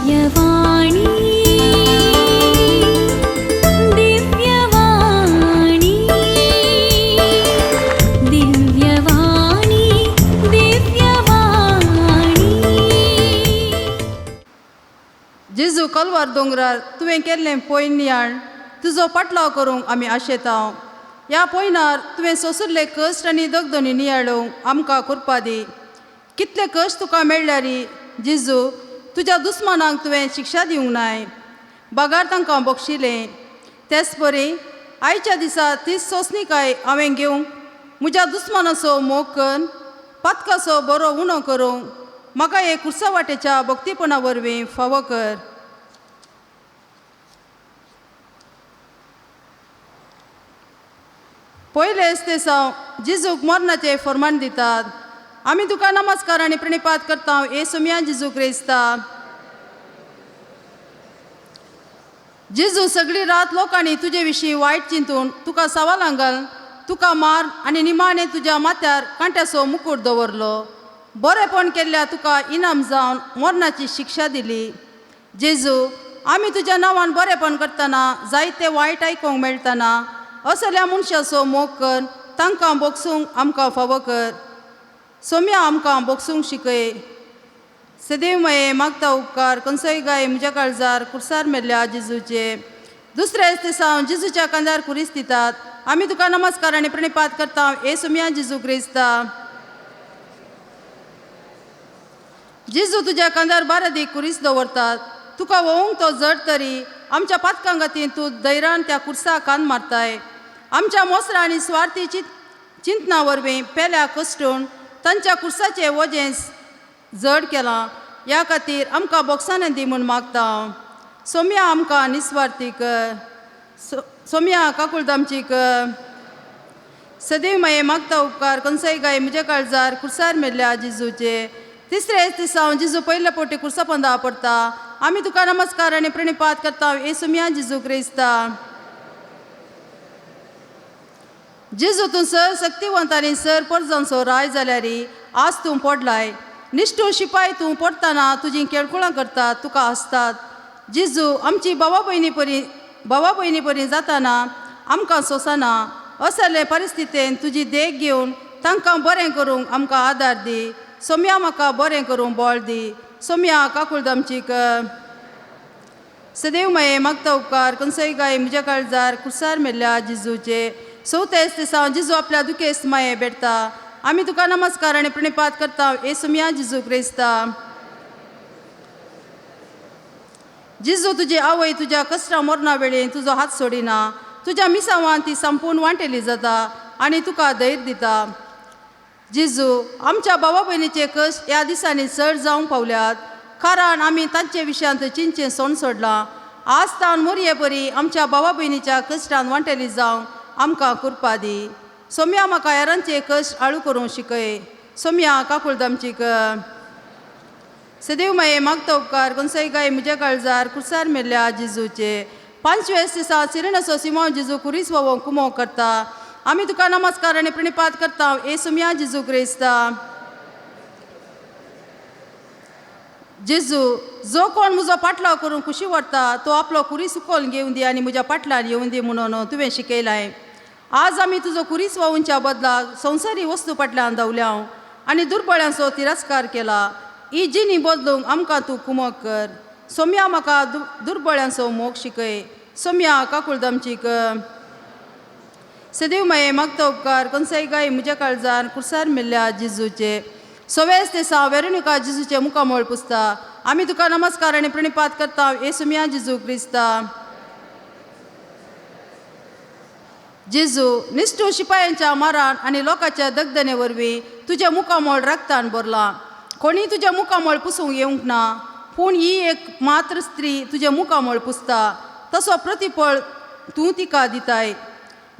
दिव्यवाणी दिव्यवाणी दिव्यवाणी दिव्यवाणी जेजू कलवार दोंगरार तुवें केल्लें पयन नियाळ तुजो पाटलाव करूंक आमी आशेताव. ह्या पयनार तुवें सोंसुल्ले कश्ट आनी दगदणी नियाळोवंक आमकां करपा दी. कितले कश्ट तुका मेळ्ळ्यारी जेजू, तुज्या दुस्मानांक तुवें शिक्षा दिवंक नाय, बागार तांकां बक्षिलें. तेच परी आयच्या दिसा तीच सोंसणीकाय हांवें घेवंक म्हज्या दुस्मानाचो मोग करून पातकाचो बरो उणो करूंक म्हाका हे कुर्सा वाटेच्या भक्तीपणा वरवीं फावो कर. पयलेच ते साव जेजूक मरणाचें फर्माण दितात. आमी तुका नमस्कार आनी प्रणिपात करता येसुमिया जेजू क्रिस्ता. जेजू, सगळी रात लोकांनी तुजे विशीं वायट चिंतून तुका सवालां घाल तुका मार आनी निमाणें तुज्या माथ्यार कांट्याचो मुकूट दवरलो. बरेपण केल्ल्या तुका इनाम जावन मरणाची शिक्षा दिली. जेजू, आमी तुज्या नांवान बरेपण करतना जायते वायट आयकूंक मेळटना असल्या मनशाचो मोग कर, तांकां बोगसूंक आमकां फावो कर. सोम्या आमकां बोगसूंक शिकय. सदैव मये मागता उपकार खंयचोय गाय म्हज्या काळजार कुर्सार मेल्ल्या जेजूचे. दुसऱ्याच दिसा जेजूच्या कांद्यार कुरीस दितात. आमी तुका नमस्कार आनी प्रणिपात करता येसुमिया जेजू क्रिस्ता. जेजू, तुज्या कांद्यार बारादीक कुरीस दवरतात. तुका वोवंक तो जड तरी आमच्या पातकां खातीर तूं धैर्यान त्या कुर्सा कान मारताय. आमच्या मोसरा आनी स्वार्थी चिंतना वरवीं पेल्या कश्टून तांच्या कुर्साचें वजें जड केलां. ह्या खातीर आमकां बोगसाने दी म्हूण मागता. सोम्या आमकां निस्वार्थी कर. सोम्या काकुळदामची कर. सदैव मये मागता उपकार खंयचोय गाय म्हज्या काळजार कुर्सार मेल्ल्या जेजूचे. तिसरेच दिसा जेजू पयले पोटी कुर्सा पंदा पडटा. आमी तुका नमस्कार आनी प्रणिपात करता येसुमिया जेजू क्रिस्ता. जेजू, तूं सर शक्तिवंत आनी सर परजांचो राय जाल्यारी आज तूं पडलाय. निश्ठूर शिपाय तूं पडटना तुजीं केळकुळां करतात, तुका आसतात. जेजू, आमची भावा भयणी परी जाताना आमकां सोंसना असले परिस्थितीन तुजी देख घेवन तांकां बरें करूंक आमकां आदार दी. सोम्या म्हाका बरें करूंक बळ दी. सोम्या काकुळदामची कर. सदैव मये मागता उपकार खंयचोय गाय म्हज्या काळजार कुर्सार मेल्ल्या जेजूचे. चवथेच दिसा जेजू आपल्या दुखेस्त माये भेटता. आमी तुका नमस्कार आनी प्रणिपात करता येसुमिया जेजू क्रिस्ता. जेजू, तुजी आवय तुज्या कश्टा मरणा वेळेन तुजो हात सोडिना. तुज्या मिसावान ती संपूर्ण वांटेली जाता आनी तुका धैर्य दिता. जेजू, आमच्या भावा भयणीचे कश्ट ह्या दिसांनी चड जावंक पावल्यात कारण आमी तांचे विशयांत चिंतचें सोन सोडलां. आज तावन मोरये परी आमच्या भावा भयणीच्या कश्टान वांटेली जावंक आमकां करपा दी. सोम्या म्हाका हेरांचे कश्ट आळू करूंक शिकय. सोम्या काकुळदामची कर. सदैव मये मागता उपकार खंयचोय गाय म्हज्या काळजार कुर्सार मेल्ल्या जेजूचे. पांचवेच दिसा सिरिनाचो सिमोन जेजू कुरीस वोवंक कुमो करता. आमी तुका नमस्कार आनी प्रणिपात करता येसुमिया जेजू क्रिस्ता. जेजू, जो कोण म्हजो पाटलाव करूंक खुशी व्हरता तो आपलो कुरी सुकोवन घेवन दी आनी म्हज्या पाटलान येवन दी म्हणून तुवें शिकयलाय. आज आमी तुजो कुरीस वावूंच्या बदलाक संवसारी वस्तू फाटल्यान धांवल्या आनी दुर्बळ्यांचो तिरस्कार केला. ही जिणी बदलूंक आमकां तूं कुमक कर. सोम्या म्हाका दुर्बळ्यांचो मोग शिकय. सोम्या काकुळदामची कर. सदैव मये मागता उपकार खंयचोय गाय म्हज्या काळजार कुर्सार मेल्ल्या जेजूचे. सवेच दिसा वेरोनिका जेजूचे मुखामोळ पुसता. आमी तुका नमस्कार आनी प्रणिपात करता येसुमिया जेजू क्रिस्ता. जेजू, निश्ठूर शिपायांच्या मारान आनी लोकांच्या दगदणे वरवीं तुजे मुखामोळ रक्तान भरलां. कोणी तुजे मुखामोळ पुसूंक येवंक ना पूण ही एक मात्र स्त्री तुजे मुखामोळ पुसता. तसो प्रतिफळ तूं तिका दिताय.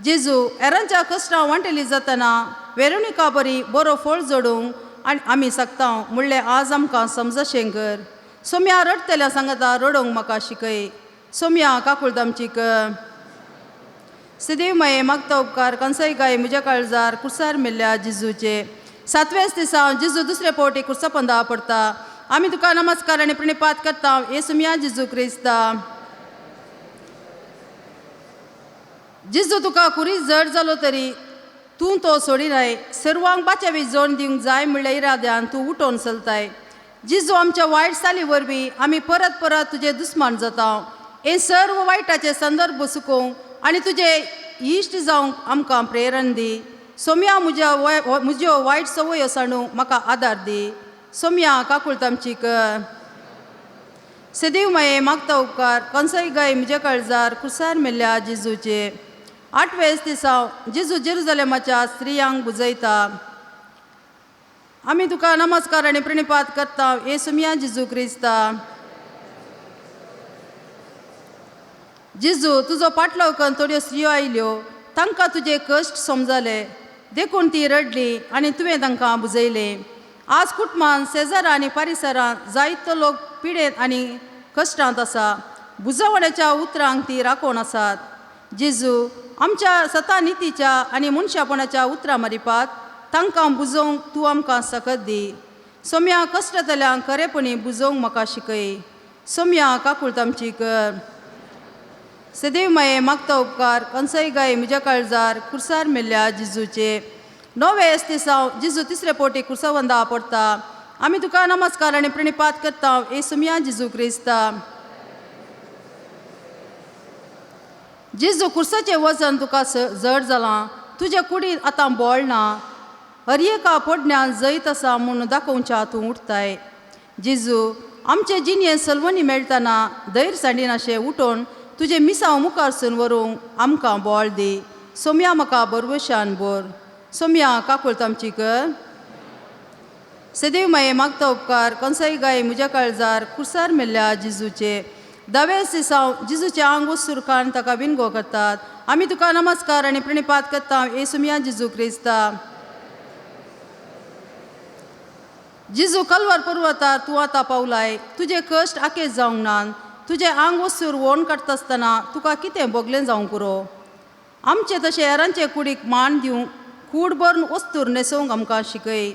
जेजू, हेरांच्या कश्टां वांटेली जातना वेरोनिका बरी बरो फळ जोडूंक आनी आमी सकता म्हणलें आज आमकां समजशें कर. सोम्या रडतल्या सांगाता रडोवंक म्हाका शिकय. सोम्या काकुळदामची कर. सदैव मये मागता उपकार खंयचोय गाय म्हज्या काळजार कुर्सार मेल्ल्या जेजूचे. सातवेच दिसा जेजू दुसरे फावटी कुर्सा पंदा पडटा. आमी तुका नमस्कार आनी प्रणिपात करता येसू मिया जेजू क्रिस्ता. जेजू तुका कुरीच जड जालो तरी तूं तो सोडिनाय. सर्वांक बाचेवी जोड दिवंक जाय म्हणल्या इराद्यान तूं उठोवन चलताय. जेजू आमच्या वायट चाली वरवीं आमी परत परत तुजे दुस्मान जाता. हे सर्व वायटाचे संदर्भ सुकोवंक आनी तुजे इश्ट जावंक आमकां प्रेरण दी. सोम्या म्हज्यो वायट संवयो सांडूंक म्हाका आदार दी. सोम्या काकूळट आमची कर. सदैव माये मागता उपकार कंसय गाय म्हज्या काळजार कुसार मेल्ल्या जेजूचे. 8व्या दिसा जेजू जेरुसलेमाच्या स्त्रियांक बुजयता. आमी तुका नमस्कार आनी प्रणिपात करता येसू मिया जेजू क्रिस्ता. जेजू तुजो पाटलो करून थोड्यो स्त्रियो आयल्यो. तांकां तुजे कश्ट समजले देखून ती रडली आनी तुवें तांकां बुजयले. आज कुटुंबान शेजारा आनी पारिसरांत जायतो लोक पिडेत आनी कश्टांत आसा. बुजवण्याच्या उतरांक ती राखोवन आसात. जेजू आमच्या सता नितीच्या आनी मनशापणाच्या उतरां मारिपात तांकां बुजोवंक तूं आमकां सकत दी. सोम्या कश्टतल्यांक खरेपणी बुजोवंक म्हाका शिकय. सोम्या काकूळट आमची कर. सदैव माये मागता उपकार कंसय गाय म्हज्या काळजार कुर्सार मेल्ल्या जेजूचे. 9व्या दिसा जेजू तिसरे पोटी कुर्सवंदा पडटा. आमी तुका नमस्कार आनी प्रणिपात करता येसू मिया जेजू क्रिस्ता. जेजू कुर्साचें वजन तुका जड जालां. तुजे कुडींत आतां बोळ ना. हर एका पडण्यान जैत आसा म्हूण दाखोवच्या तूं उठताय. जेजू आमचे जिणेंत सलवणी मेळटना धैर्य सांडिनाशें उठोवन तुजे मिसांव मुखारसून व्हरूंक आमकां बोळ दी. सोम्या म्हाका बरवशान बोर. सोम्या काकूळट आमची कर. सदैव माये मागता उपकार कंसय गाय म्हज्या काळजार कुर्सार मेल्ल्या जेजूचे. 10व्या दिसा जेजूचे आंग वस्तूर कान ताका विनगो करतात. आमी तुका नमस्कार आनी प्रणिपात करता येसू मिया जेजू क्रिस्ता. जेजू कल्वार पर्वतार तूं आतां पावलाय. तुजे कश्ट आखेच जावंक नान. तुजे आंग वस्तूर वोण काडटा आसतना तुका कितें बोगलें जावंक पुरो. आमचे तशें हेरांचे कुडीक मान दिवंक कूड भरून वस्तूर न्हेसोवंक आमकां शिकय.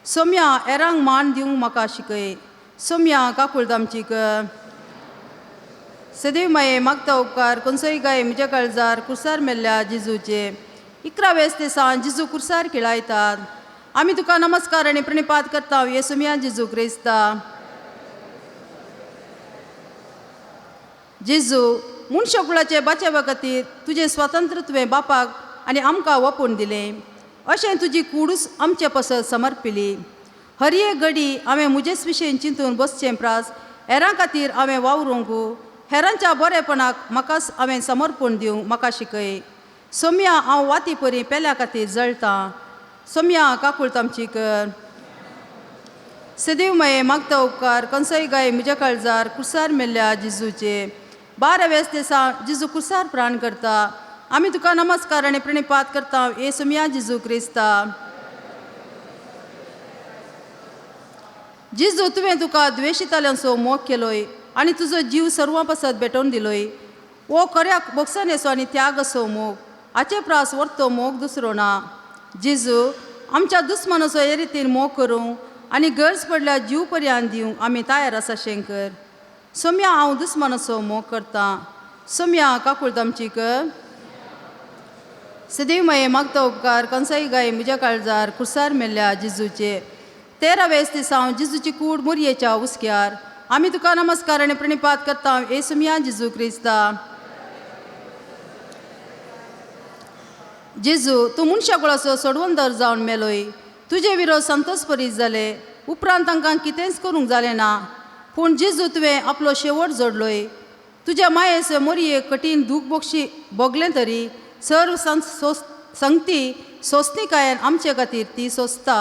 सोम्या हेरांक मान दिवंक म्हाका शिकय. सोम्या काकूळट आमची कर. सदैव माये मागता उपकार कंसय गाय म्हज्या काळजार कुर्सार मेल्ल्या जेजूचे. 11व्या दिसा जेजू कुर्सार खिळायतात. आमी तुका नमस्कार आनी प्रणिपात करता येसू मिया जेजू क्रिस्ता. जेजू मनशाकुळाचे बाचेवा खातीर तुजें स्वातंत्र्य तुवें बापाक आनी आमकां ओपून दिलें. अशें तुजी कूडूच आमचे पसत समर्पिली. हर एक घडी हांवें म्हजेच विशयी चिंतून बसचें प्रास हेरां खातीर हांवें वावरूंक हेरांच्या बरेपणाक म्हाकाच हांवें समर्पण दिवंक म्हाका शिकय. सोम्या हांव वाती परी पेल्या खातीर जळटां. सोम्या काकूळट आमची कर. सदैव माये मागता उपकार कंसय गाय म्हज्या काळजार कुर्सार मेल्ल्या जेजूचे. 12व्या दिसा जेजू कुर्सार प्राण करता. आमी तुका नमस्कार आनी प्रणिपात करता येसू मिया जेजू क्रिस्ता. जेजू तुवें तुका द्वेशिताल्यांचो मोग केलोय आनी तुजो जीव सर्वां पसत भेटोवन दिलोय. वो खऱ्याक बोगसन येसो आनी त्याग असो मोग. हाचे प्रास व्हरतो मोग दुसरो ना. जेजू आमच्या दुस्मानाचो हे रितीन मोग करूंक आनी गरज पडल्यार जीव पर्यंत दिवंक आमी तयार आसा शेंकर. सोम्या हांव दुस्मानाचो मोग करतां. सोम्या काकूळट आमची कर. सदैव माये मागता उपकार कंसय गाय म्हज्या काळजार कुर्सार मेल्ल्या जेजूचे. 13व्या दिसा जेजूची कूड मोरयेच्या उस्क्यार. आमी तुका नमस्कार आनी प्रणिपात करता येसू मिया जेजू क्रिस्ता. जेजू तूं मनशाकुळाचो सोडवंदर जावन मेलोय. तुजे विरोध संतोश परीत जाले. उपरांत तांकां कितेंच करूंक जालें ना. पूण जेजू तुवें आपलो शेवट जोडलोय. तुज्या मायेचो मोरयेक कठीण दूख भोगलें तरी सर्व संगती सोंसणीकायेन आमचे खातीर ती सोंसता.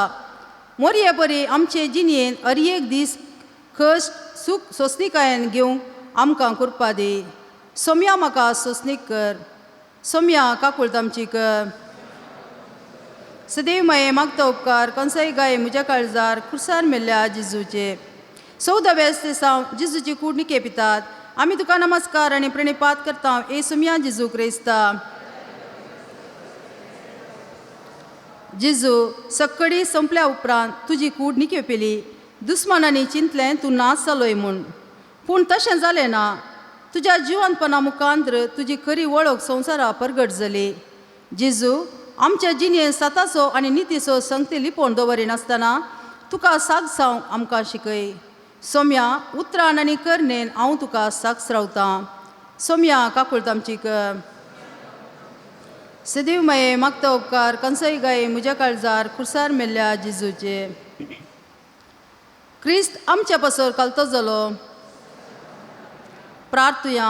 मोरये परी आमचे जिणेंत हर एक दीस कश्ट सूख सोंसणीकायेन घेवंक आमकां करपा दी. सोम्या म्हाका सोंसणीक कर. सोम्या काकूळट आमची कर. सदैव माये मागता उपकार कंसय गाय म्हज्या काळजार कुर्सार मेल्ल्या जेजूचे. 14व्या दिसा जेजूची कूड निके पितात. आमी तुका नमस्कार आनी प्रणिपात करता येसू मिया जेजू क्रिस्ता. जेजू सक्कडी संपल्या उपरांत तुजी कूड निके पेली. दुस्मानांनी चिंतलें तूं नाच जालोय म्हूण, पूण तशें जालें ना. तुज्या जिवंतपणा मुखांत्र तुजी खरी वळख संवसारा परगट जाली. जेजू, आमच्या जिणेंत सताचो आनी नितीचो संगती लिपोवन दवरिनासतना तुका साक्ष जावंक आमकां शिकय. सोम्या, उतरान आनी करनेन हांव तुका साक्ष रावतां. सोम्या काकूळट आमची कर. सदैव मये मागता उपकार कंसय गाय म्हज्या काळजार खुर्सार मेल्ल्या जेजूचे. क्रिस्त आमच्या पासर कालतो जालो. प्रार्थुया.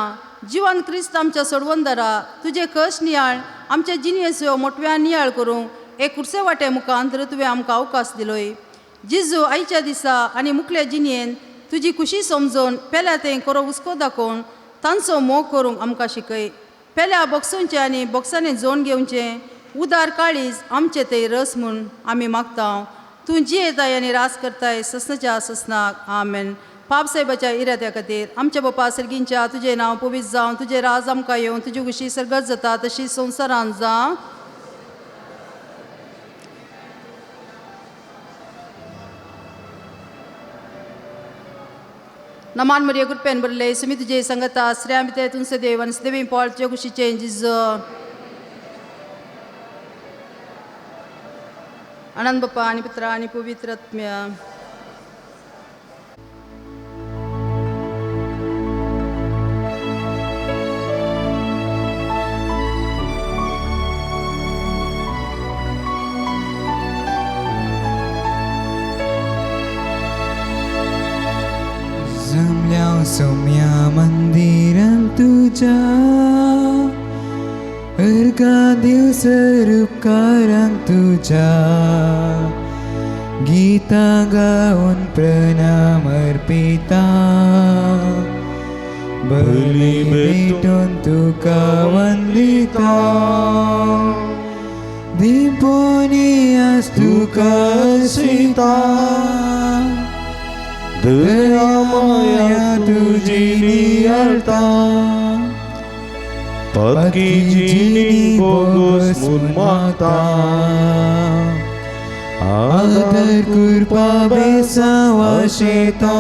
जिवन क्रिस्त आमच्या सोडवंदरा तुजे कश्ट नियाळ आमच्या जिणेच्यो मोटव्यान नियाळ करूंक एक कुर्से वाटे मुखांतर तुवें आमकां अवकाश दिलोय. जेजू, आयच्या दिसा आनी मुखल्या जिणेन तुजी खुशी समजून पेल्या तें करो हुस्को दाखोवन तांचो मोग करूंक आमकां शिकय. पेल्या बॉक्सूंचें आनी बॉक्सांनी जोन घेवचें उदार काळीज आमचें तें रस म्हूण आमी मागता. तूं जी येताय आनी रास करताय ससनाच्या ससनाक. आमेन. पाप साहेबाच्या इराद्या खातीर आमच्या बापा सर्गींच्या तुजें नांव पवित्र जावं, तुजें राज आमकां येवं, तुजी खुशी सर्गत जाता तशी संवसारांत जावं. नमान मरिया कृपेन बरले सुमी तुजे संगता श्रेया भितर तुमचे देव आनी सदैव पाळ तुजे खुशीचें जिजो. आनंद बापा आनी पुत्रा आनी पवित्र आत्म्या. सोम्या मंदिरान तुझ्या अर्घा दिवसर उपकारांक तुझ्या गीता गावन प्रणाम अर्पिता. बली भेटून तुका वंदिता. दीपोनी आज तुका सीता. दया माया तुझी नियाळता. पक्की जिणी बोगस मूल मागता. आदर कृपा बेसावा शेता.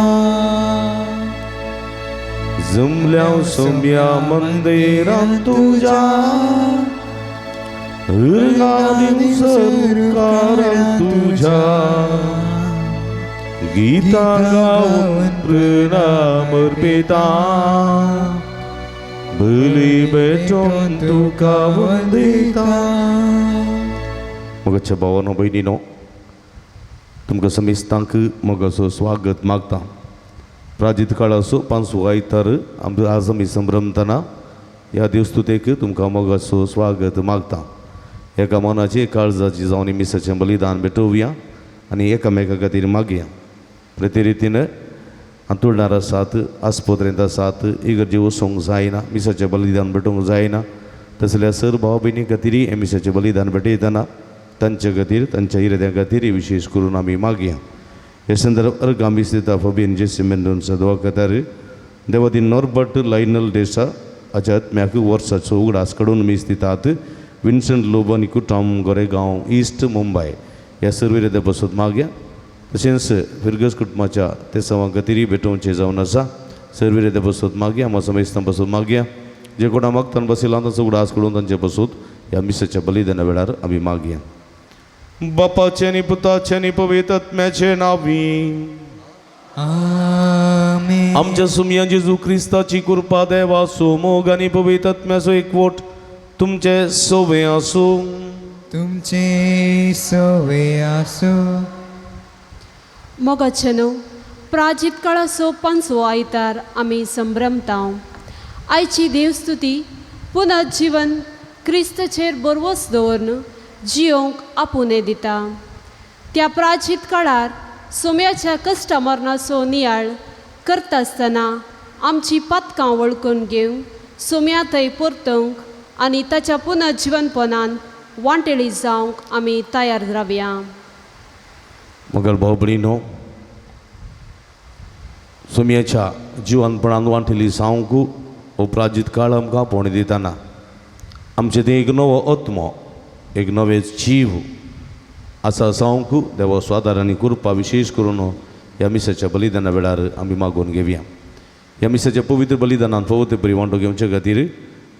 जमल्या सोम्या मंदिरान तुझ्या अर्घा दिवसर उपकारांक तुझ्या गीता गावन प्रणाम अर्पिता. बली भेटून तुका वंदिता. मोगाच्या भावानो भयणीनो, तुमकां समेस्तांक मोगाचो स्वागत मागता. प्राजीत काळ असो 5 आयतार आज आमी संभ्रमतना ह्या देवस्तुतेक तुमकां मोगाचो स्वागत मागता. एका मनाची काळजाची जावन मिसाचें बलिदान भेटोवया आनी एकामेका खातीर मागया. प्रति रितीन अंतुळणार आसात, आस्पत्रेंत आसात, इगर्जे वचूंक जायना, मिसाचें बलिदान भेटोवंक जायना, तसल्या सर भाव भयणी खातीर हें मिसाचें बलिदान भेटयतना तांचे खातीर तांच्या इराद्या खातीर विशेश करून आमी मागया. हे संदर्भ अर्गामी स्थिता फबीन जेसी मेंडोन्सा दोआ खातीर देवादी नॉर्बर्ट लायनल डेसा हाच्या आत्म्याक वर्साचो उगडास कडून मी स्थितात. विन्संट लोबन कुटाम गोरेगांव ईस्ट मुंबय ह्या सर्व इराद्या बसत मागया. तशेंच फिरगस कुटुंबाच्या ते सवां खातीर भेटोवचें जावन आसा. सर्व इराद्या बसत मागया. हांव समेस्तां बसत मागया. जे कोणा मागतान बसयला तांचो उगडास कडून तांचे बसत ह्या मिसाच्या बलिदाना वेळार आमी मागया. बापाचे आनी पुताचे आनी पवित्र आत्म्याचे नांवी. आमेन. आमच्या सुमया जेजू क्रिस्ताची कृपा देवाचो मोग आनी पवित्र आत्म्याचो एकवट तुमचे सोबे आसूं. तुमचे सोवे आसो. मोगाचेनो प्राजीत काळाचो 5वो आयतार आमी संभ्रमता. आयची देवस्तुती पुनर्जीवन क्रिस्ताचेर बरवस दवरून जियोंक आपुने दिता. त्या प्राजीत काळार सोम्याच्या कश्टा मरणाचो नियाळ करता आसतना आमची पातकां वळखून घेवंक सोम्या थंय परतूंक आनी ताच्या पुनर्जीवनपणान वांटेळी जावंक आमी तयार रावया. मगर भाव भयणीनो, सोम्याच्या जिवनपणान वांटेली जावंक हो प्राजीत काळ आमकां आपोवणी दितना आमचें तें एक नवो आत्मो, एक नवे जीव आसा जावंक देवा स्वादार आनी कृपा विशेश करून ह्या मिसाच्या बलिदाना वेळार आमी मागून घेवया. ह्या मिसाच्या पवित्र बलिदानान पवित्र बरी वांटो घेवचे खातीर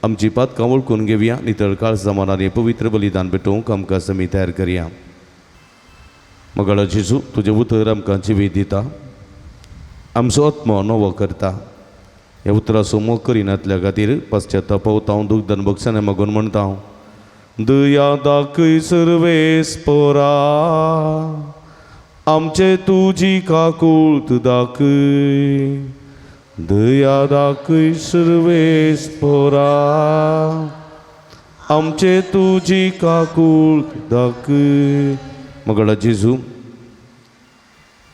आमची पातकां वळखून घेवया. नितळ काळ जमानार हें पवित्र बलिदान पेटोवंक आमकां समी तयार करया. मगळो जेजू तुजें उतर आमकां जिवीत दिता, आमचो आत्मो नवो करता. ह्या उतराचो मोग करिनातल्या खातीर पश्चातापावता हांव दुख दनभक्षाने मागून म्हणटा हांव. दया दाखय सर्वेस्परा, आमचे तुजी काकूळट दाखय. दया दाखय सर्वेस्परा, आमचे तुजी काकूळट दाखय. मगळा जेजू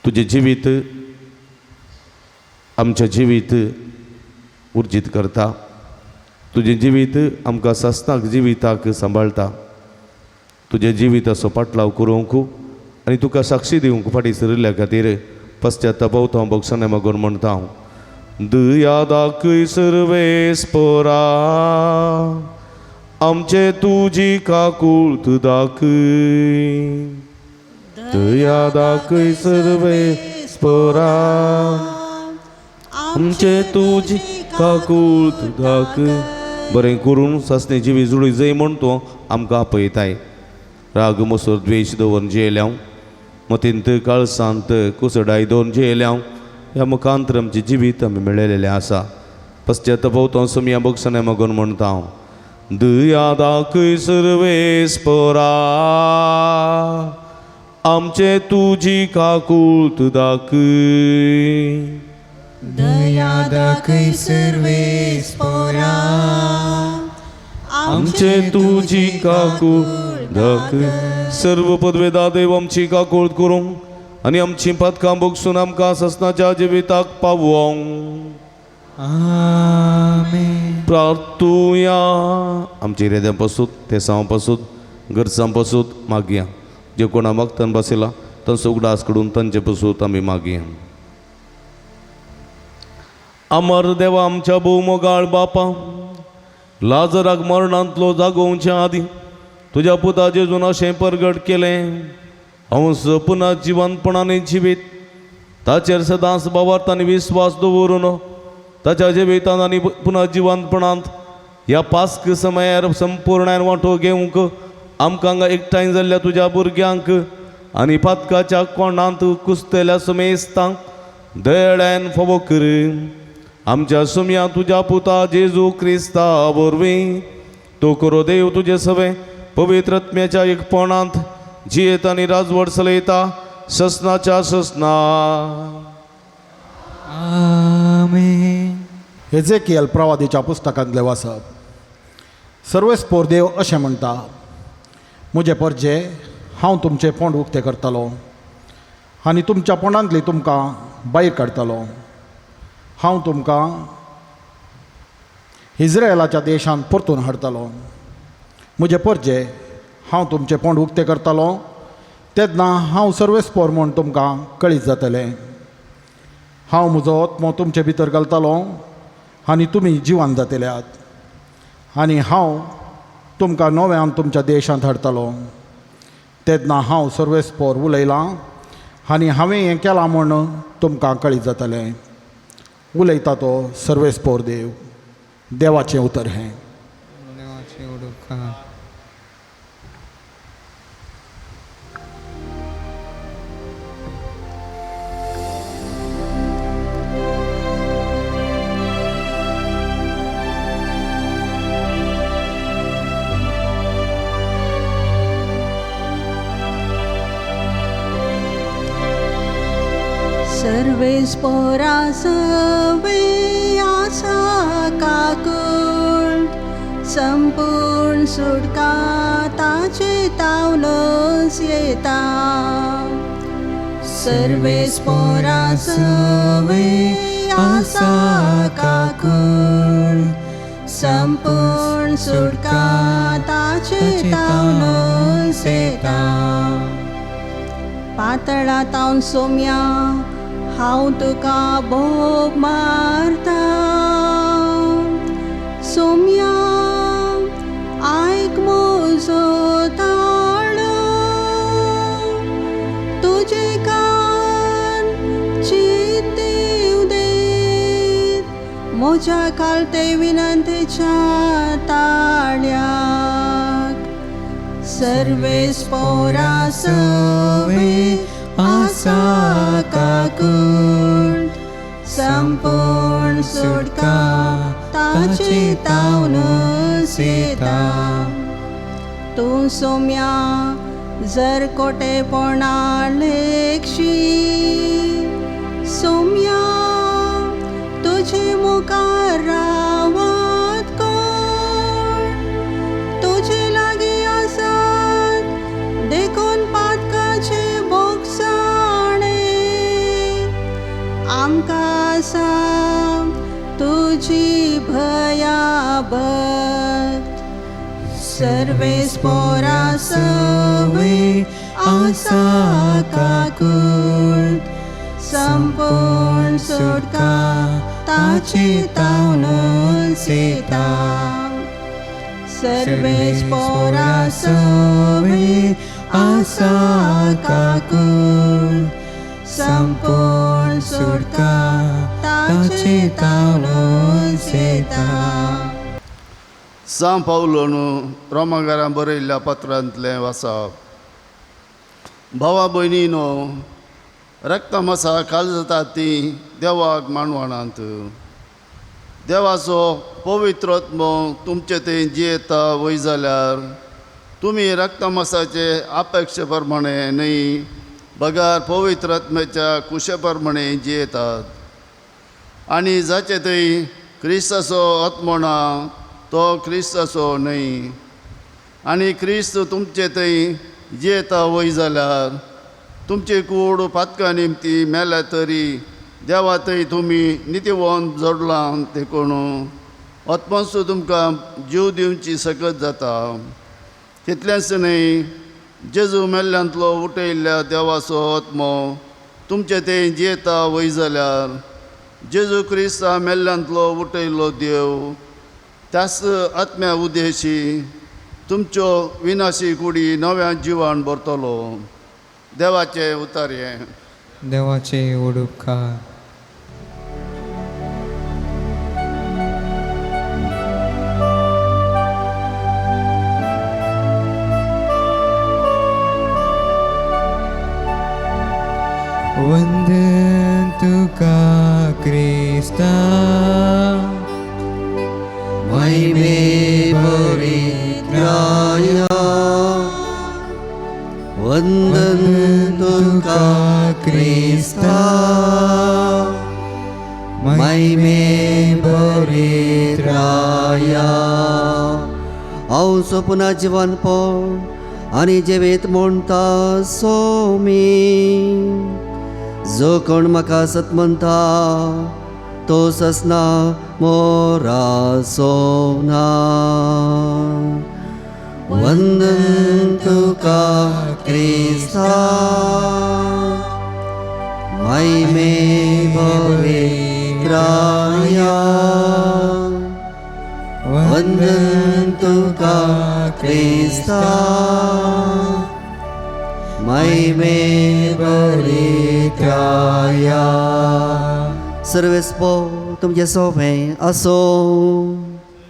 तुझे जिवीत आमचे जिवीत उर्जीत करता. तुझे जिवीत आमकां सस्ताक जिविताक सांबाळटा. तुझे जिविताचो पाटलाव करूंक आनी तुका साक्षी दिवंक फाटीं सरिल्ल्या खातीर पश्चातापावता हांव भक्षाने मागून म्हणटा हांव. दया दाखय सर्वेस्परा, आमचे तुजी काकूळट दाखय. दया दाखय सर्वेस्परा, आमचे तुजी काकूळट दाखय. बरें करून सासणे जिवी जुळी जय म्हणतो आमकां आपयताय. राग मसूर द्वेश दवरून जेयल्या मतींत काळसांत कुसडाय दोन जेयल्या ह्या मुखांतर आमचे जिवीत आमी मेळयलेलें आसा. पश्चातापावता समिया भक्षाने मागून म्हणटा हांव. दया दाखय सर्वेस्परा, आमचे तुजी काकूळट दाखय. दया दाखय सर्वेस्परा, आमचे तुजी काकूळट दाखय. सर्व पदवेदा देव आमची काकूळट करूंक आनी आमची पातकां भोगसून आमकां ससनाच्या जिविताक पावोवंक आमेन. प्रार्थुया. आमच्या हृदयां पासून तेसां पासून गरजां पासून मागया. जे कोणा मागतान बसयला तांचो उगडास कडून तांचे पासून आमी मागया. अमर देवा आमच्या भोवमोगाळ बापा, लाजराक मरणांतलो जागोवच्या आदी तुज्या पुता जेजून अशें परगट केलें. हंस पुना जिवंतपणाने जिवीत ताचेर सदांच भावार्थ आनी विस्वास दवरून ताच्या जिवितांत आनी पुना जिवंतपणांत ह्या पास्क समयार संपूर्णान वांटो घेवंक आमकां हांगा एकठांय जाल्ल्या तुज्या भुरग्यांक आनी पातकाच्या कोंडांत कुसतेल्या समेस्तांक दयाळ्यान फावो कर. आमच्या सुम्या तुज्या पुता जेजू क्रिस्ता वरवीं तो करो देव तुजे सवे पवित्र आत्म्याच्या एकपणांत जियेत आनी राजवट चलयता ससनाच्या ससना. आमेन. हेजेकियल प्रवादीच्या पुस्तकांतले वाचप. सर्वेस्पोर देव अशें म्हणटा. म्हजे परजे हांव तुमचे पोंड उक्ते करतलो आनी तुमच्या पोंडांतली तुमकां भायर काडटलो. हांव तुमकां इज्रायलाच्या देशांत परतून हाडटलो. म्हजे परजे हांव तुमचे पोंड उक्ते करतलो तेन्ना हांव सर्वेस्पोर म्हूण तुमकां कळीत जातलें. हांव म्हजो आत्मो तुमचे भितर घालतलो आनी तुमी जिवान जातल्यात. आनी हांव तुमकां नव्यान तुमच्या देशांत हाडटलो. तेन्ना हांव सर्वेस्पोर उलयलां आनी हांवें हें केलां म्हूण तुमकां कळीत जातलें. उलयता तो सर्वेस्पोर देव. देवाचें उतर हें. देवाचें उदकां. सर्वेस्पोरा सवे आसा काकूळट, संपूर्ण सुटका ताचे तावलस येता. सर्वेस्पोरा सवे आसा काकूळट, संपूर्ण सुटका ताचे तावलस येता. पातळा तावन सोम्या हांव तुका भोग मारता. सोम्या आयक म्हजो ताळो, तुजे कान म्हज्या कालते विनंतेच्या ताळ्याक सर्वेस्पोरा सवे आसा काकून संपूर्ण सुटका ताची तावन सेता तूं सोम्या जर कोटेपणा लेखशी सोम्या तुझे मुखार रावत कोण तुझे लागीं आसात देखून पातकाचे बोगसाणे आमकां सांग तुजी भयाभक्त सर्वेस्पोरा सवे आसा काकून संपूर्ण सुटका ताची तावन सेता सर्वेस्पोरा सवे आसा काकून संपूर्ण सुटका ताची तावन सेता. São Paulo रोमाकारांक बरयल्ल्या पत्रांतलें वाचप. भावा भयणीनो, रक्तमसा काळजाता ती देवाक मानवणांत देवाचो पवित्रोत्म तुमचे थंय जियेता वय जाल्यार तुमी रक्तमसाचे अपेक्षे प्रमाणे न्हय बगार पवित्रात्म्याच्या कुशे प्रमाणे जियेतात आनी जाचे थंय क्रिस्ताचो आत्मो ना तो क्रिस्ताचो न्हय आनी क्रिस्त तुमचे थंय जियेता वय जाल्यार तुमचे कूड पातका निमती मेल्या तरी देवा थंय तुमी नित्यवन जोडलां देखून आत्मोसो तुमकां जीव दिवची सकत जाता. तितलेंच न्हय जेजू मेल्ल्यांतलो उठयल्ल्या देवाचो आत्मो तुमचे थंय जियेता वय जाल्यार जेजू क्रिस्ता मेल्ल्यांतलो उठयल्लो देव त्याच आत्म्या उद्देशी तुमच्यो विनाशी कुडी नव्या जिवान भरतलो. देवाचे उतार्ये. देवाचे उपकार. वंदन तुका क्रिस्ता महिमे बळीराया वंदन तुका क्रिस्ता महिमे बळीराया हांव सोपुना जिवन पळ आनी जिवेत म्हणटा सोमी जो कोण म्हाका सत म्हणटा तो ससना मोरा सोना वंदन तुका क्रिस्ता महिमे पवित्राया वंदन तुका क्रिस्ता महिमे पवित्राया. सर्वेस्पो तुमचे सोवे असो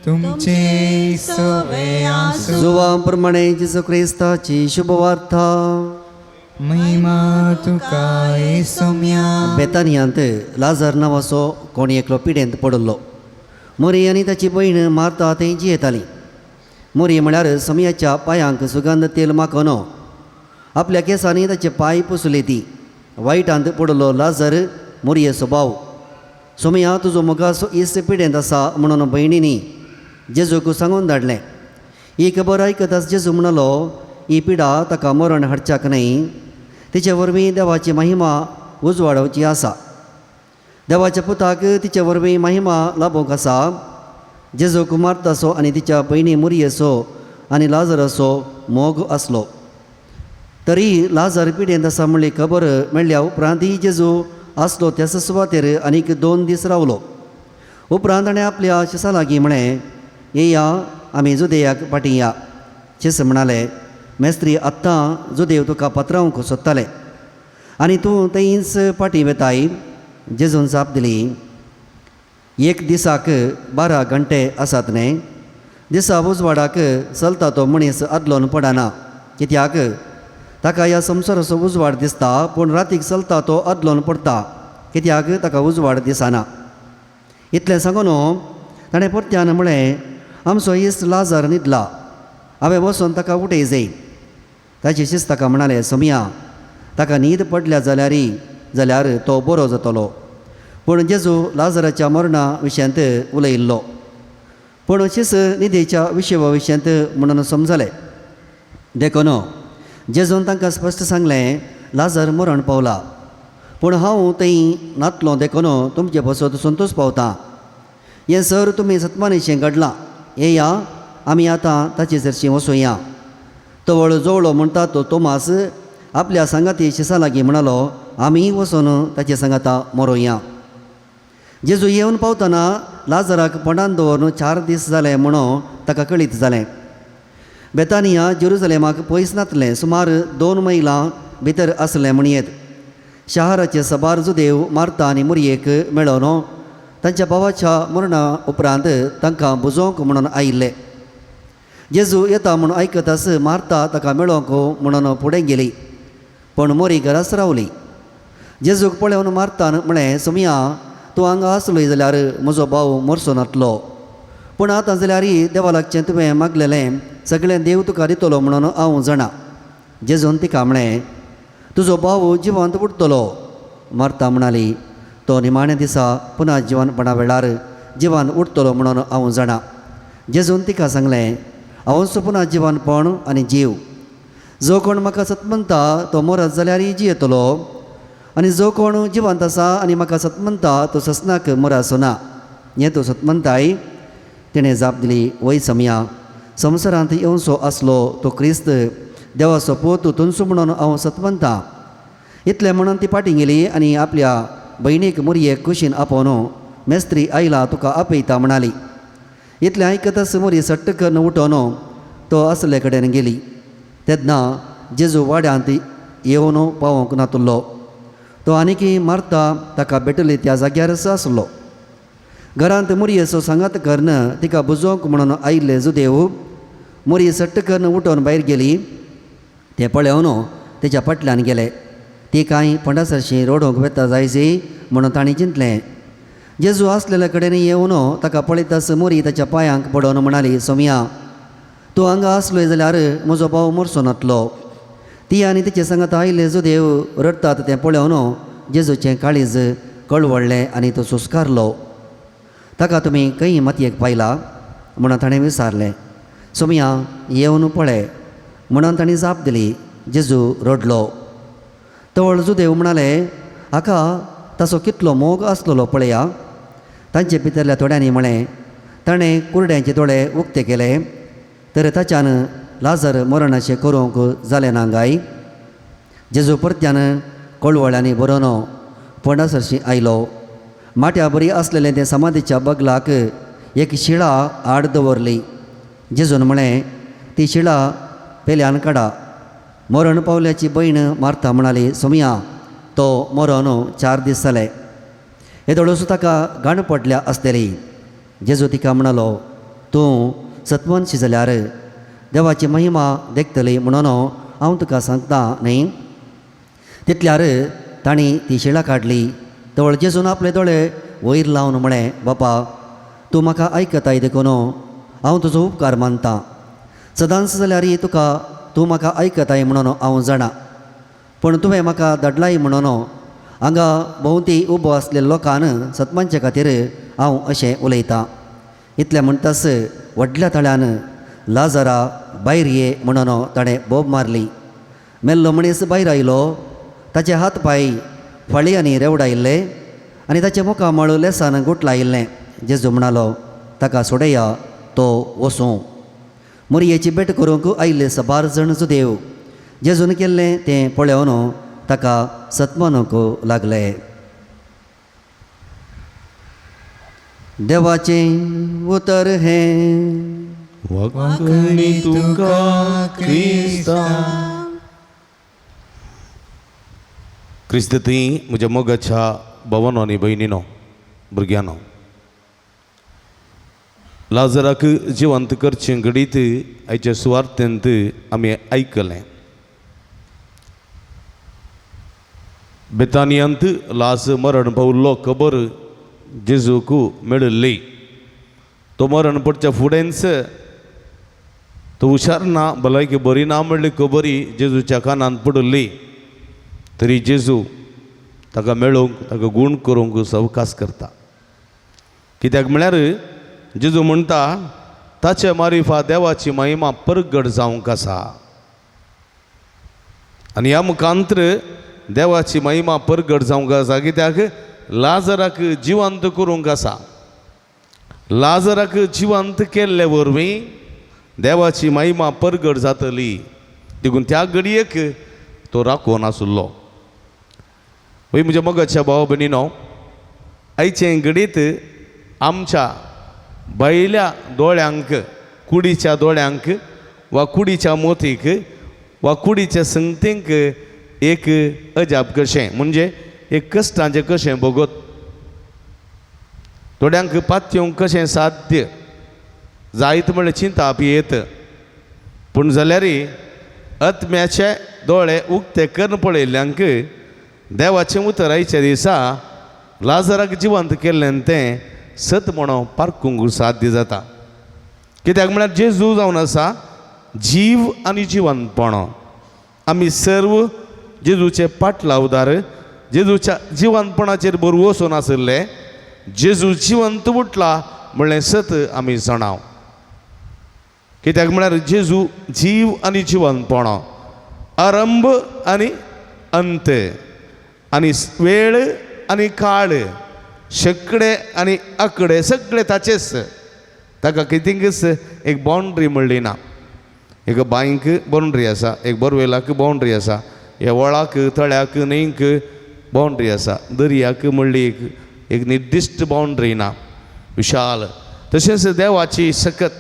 तुमचे सवे आसो जुवा प्रमाणे जेजू क्रिस्ताची शुभवार्ता महिमा तुका येसुम्या. बेतानियांत लाजर नांवाचो कोण एकलो पिडेंत पडलो. मोरी आनी ताची भयण मार्ता थंय जियेताली. मोरी म्हळ्यार सोमयाच्या पांयांक सुगंध तेल माखोनो आपल्या केंसांनी ताचे पांय पुसले ती. वायटांत पडलो लाजर मोरयेचो भाव. सोमया तुजो मोगाचो इश्ट पिडेंत आसा म्हणून भयणींनी जेजूक सांगून धाडलें. ही खबर आयकताच जेजू म्हणलो ही पिडा ताका मरण हाडच्याक न्हय तिचे वरवीं देवाची महिमा उजवाडोवची आसा. देवाच्या पुताक तिचे वरवीं महिमा लाभूंक आसा. जेजूक मार्ताचो आनी तिच्या भयणी मोरयेचो आनी लाजराचो मोग आसलो. तरी लाजर पिडेंत आसा म्हणली खबर मेळ्ळ्या उपरांत जेजू आसलो त्या सुवातेर आनीक 2 दीस रावलो. उपरांत ताणें आपल्या शिसा लागीं म्हळें येया आमी जुदेयाक पाटया. शिस म्हणाले मेस्त्री आत्तां जुदेव तुका पात्रावंक सोदताले आनी तूं थंयच पाटी वेताय. जेजून जाप दिली एक दिसाक 12 घंटे आसात न्ही. दिसा उजवाडाक चलता तो मनीस आदलोन पडना, कित्याक ताका ह्या संवसाराचो उजवाड दिसता, पूण रातीक चलता तो आदलोन पडटा, कित्याक ताका उजवाड दिसना. इतलें सांगून ताणें परत्यान म्हळें, आमचो इश्ट लाजार न्हिदला, हांवें वचून ताका उठय जाय. ताची शिस्त ताका म्हणालें, सोमया, ताका न्हीद पडल्या जाल्यार तो बरो जातलो. पूण जेजू लाजराच्या मरणा विशयांत उलयिल्लो, पूण शिस न्हिदेच्या विशयांत म्हणून समजलें. देखून जेजून तांकां स्पश्ट सांगलें, लाजार मरण पावला, पूण हांव थंय नातलो देखून तुमचे बसत संतोश पावता. हें सर तुमी सत्मानेशें घडलां. येया, आमी आतां ताचे चर्ची वचुया. तवळ जवळो म्हणटा तो तोमास आपल्या सांगाती शिसा लागीं म्हणालो, आमी वचून ताचे सांगाता मरोया. जेजू येवन पावतना लाजराक पोंडान दवरून 4 दीस जाले म्हणून ताका कळीत जालें. बेतानिया जेरुसलेमाक पयस नातलें, सुमार 2 मैलां भितर आसलें म्हणयेत. शाराचे सबार जुदेव मार्ता आनी मुरयेक मेळोन तांच्या भावाच्या मरणा उपरांत तांकां बुजोवंक म्हणून आयिल्ले. जेजू येता म्हूण आयकताच मार्ता ताका मेळोवंक म्हणून फुडें गेली, पूण मोरी घराच रावली. जेजूक पळोवन मार्तान म्हळें, सोमया, तूं हांगा आसलोय जाल्यार म्हजो भाव मरचो नातलो. पूण आतां जाल्यार देवा लागचें तुवें मागलेलें सगळें देव तुका दितलो म्हणून हांव जाणा. जेजून तिका म्हळें, तुजो भाव जिवंत उरतलो. मार्ता म्हणाली, तो निमाण्या दिसा पुना जिवनपणा वेळार जिवन उरतलो म्हणून हांव जाणा. जेजून तिका सांगलें, हांवच पुना जिवनपण आनी जीव. जो कोण म्हाका सतमंता तो मरत जाल्यार जियेतलो, आनी जो कोण जिवंत आसा आनी म्हाका सतमंता तो ससनाक मरासो ना. हें तूं सतमंताय? तिणें जाप दिली, वय सोमया, संवसारांत येवचो आसलो तो क्रिस्त देवाचो पूत तुनसो म्हणून हांव सतमंता. इतलें म्हणून ती फाटीं गेली आनी आपल्या भयणीक मुरयेक कुशीन आपोवन, मेस्त्री आयला तुका आपयता म्हणाली. इतलें आयकताच मुरी सट्ट करून उठोन तो आसले कडेन गेली. तेन्ना जेजू वाड्यांत येवन पावोंक नातुल्लो. तो आनीकी मार्ता ताका भेटली त्या जाग्यारच आसलो. घरांत मुरयेचो सांगात करून तिका बुजोवंक म्हणून आयिल्ले जुदेव मुरी सट्ट करून उठोन भायर गेली. ते पळोवन तेच्या फाटल्यान गेले. ती कांय पंडासरशी रोडोंक वेता जायची म्हणून ताणीं चिंतलें. जेजू आसलेल्या कडेन येवन ताका पळयताच मोरी ताच्या पांयांक पडोवन म्हणाली, सोमया, तूं हांगा आसलोय जाल्यार म्हजो भाव मरचो नातलो. ती आनी तिचे सांगात आयिल्ले जुदेव रडतात तें पळोवन जेजूचें काळीज कळवळ्ळें आनी तो सुस्कारलो. ताका तुमी खंय मातयेक पायला म्हणून ताणें विचारलें. सोमया, येवन पळय म्हणून ताणीं जाप दिली. जेजू रडलो. तवळ जुदेव म्हणाले, हाका ताचो कितलो मोग आसलेलो पळया. तांचे भितरल्या थोड्यांनी म्हळें, ताणें कुरड्यांचे दोळे उक्ते केले, तर ताच्यान लाजर मरणाचें करूंक जालें ना गाय. जेजू परत्यान कळवळ्यांनी बरोवन पोंडासरशी आयलो. माट्या बरी आसलेलें ते समाधीच्या बगलाक एक शिळा आड दवरली. जेजून म्हळें, ती शिळा पेल्यान काडा. मरण पावल्याची भयण मार्ता म्हणाली, सोमया, तो मरोन 4 दीस जाले. येदोळूच ताका घाण पडल्या आसतली. जेजू तिका म्हणालो, तूं सत्वनशी जाल्यार देवाची महिमा देखतली म्हणून हांव तुका सांगता न्ही. तितल्यार ताणीं ती शिळा काडली. तवळ जेजून आपले दोळे वयर लावन म्हळें, बापा, तूं म्हाका आयकताय देखून हांव तुजो उपकार मानतां. सदांच जाल्यार तूं म्हाका आयकताय म्हणून हांव जाणा. पूण तुवें म्हाका धाडलाय म्हणून हांगा भोंवती उबो आसलेल्या लोकांन सतमांचे खातीर हांव अशें उलयतां. इतलें म्हणटाच व्हडल्या तळ्यान लाजरा भायर ये म्हणून ताणें बोब मारली. मेल्लो मनीस भायर आयलो. ताचे हात पांय फाळयांनी रेवडायिल्ले आनी ताचे मुखां मळ लेसान गुटलायिल्लें. जेजू म्हणालो, ताका सोडया, तो वचूं. मुरयेची भेट करूंक आयिल्ले सबार जाण जुदेव जेजून केल्लें तें पळोवन ताका सतमनूंक लागले. देवाचें उतर हें वाकणी तुका क्रिस्ता. क्रिस्त ती म्हज्या मोगाच्या भावांनो आनी भयणीनो, भुरग्यांनो, लाजराक जिवंत करचे घडीत आयच्या सुवार्थेंत आमी आयकलें. बेतानियांत लाज मरण पावल्लो खबर जेजूक मेळिल्ली. तो मरण पडच्या फुडेंच तो हुशार ना, भलायकी बरी ना म्हणली खबरी जेजूच्या कानांत पडली. तरी जेजू ताका मेळोवंक ताका गूण करूंक सवकास करता. कित्याक म्हळ्यार जेजू म्हणटा ताचे मारिफा देवाची महिमा परगट जावंक आसा. आनी ह्या मुखांतर देवाची महिमा परगट जावंक आसा. कित्याक लाजराक जिवंत करूंक आसा. लाजराक जिवंत केल्ले वरवीं देवाची महिमा परगट जातली. देखून त्या घडयेक तो राखून आसलो. वय म्हज्या मोगाच्या भाव भयणीनो, आयचे घडीत आमच्या बैल्या दोळ्यांक, कुडीच्या दोळ्यांक वा कुडीच्या मोतीक वा कुडीच्या संगतींक एक अजाप कशें, म्हणजे एक कश्टांचें कशें भोगत. थोड्यांक पातयेवंक कशें साध्य जायत म्हळ्यार चिंता पियेत. पूण जाल्यार आत्म्याचे दोळे उक्ते करून पळयल्ल्यांक देवाचें उतर आयच्या दिसा लाजराक जिवंत केल्लें तें सत म्हणून पारखूंक साध्य जाता. कित्याक म्हळ्यार जेजू जावन आसा जीव आनी जिवंतपण. आमी सर्व जेजूचे पाटलावदार, जेजूच्या जिवंतपणाचेर बरोव वचून आसले. जेजू जिवंत उठला म्हणलें सत आमी जाणाव. कित्याक म्हळ्यार जेजू जीव आनी जिवंतपण, आरंभ आनी अंत, आनी वेळ आनी काळ, शेकडे आनी आंकडे सगळे ताचेच. ताका कितेंच एक बाउंड्री म्हणली ना. एक बांयक बाउंड्री आसा, एक बोरवेलाक बाउंड्री आसा, ह्या वळाक तळ्याक न्हंयक बाउंड्री आसा. दर्याक म्हणली एक निर्दिश्ट बाउंड्री ना, विशाल. तशेंच देवाची सकत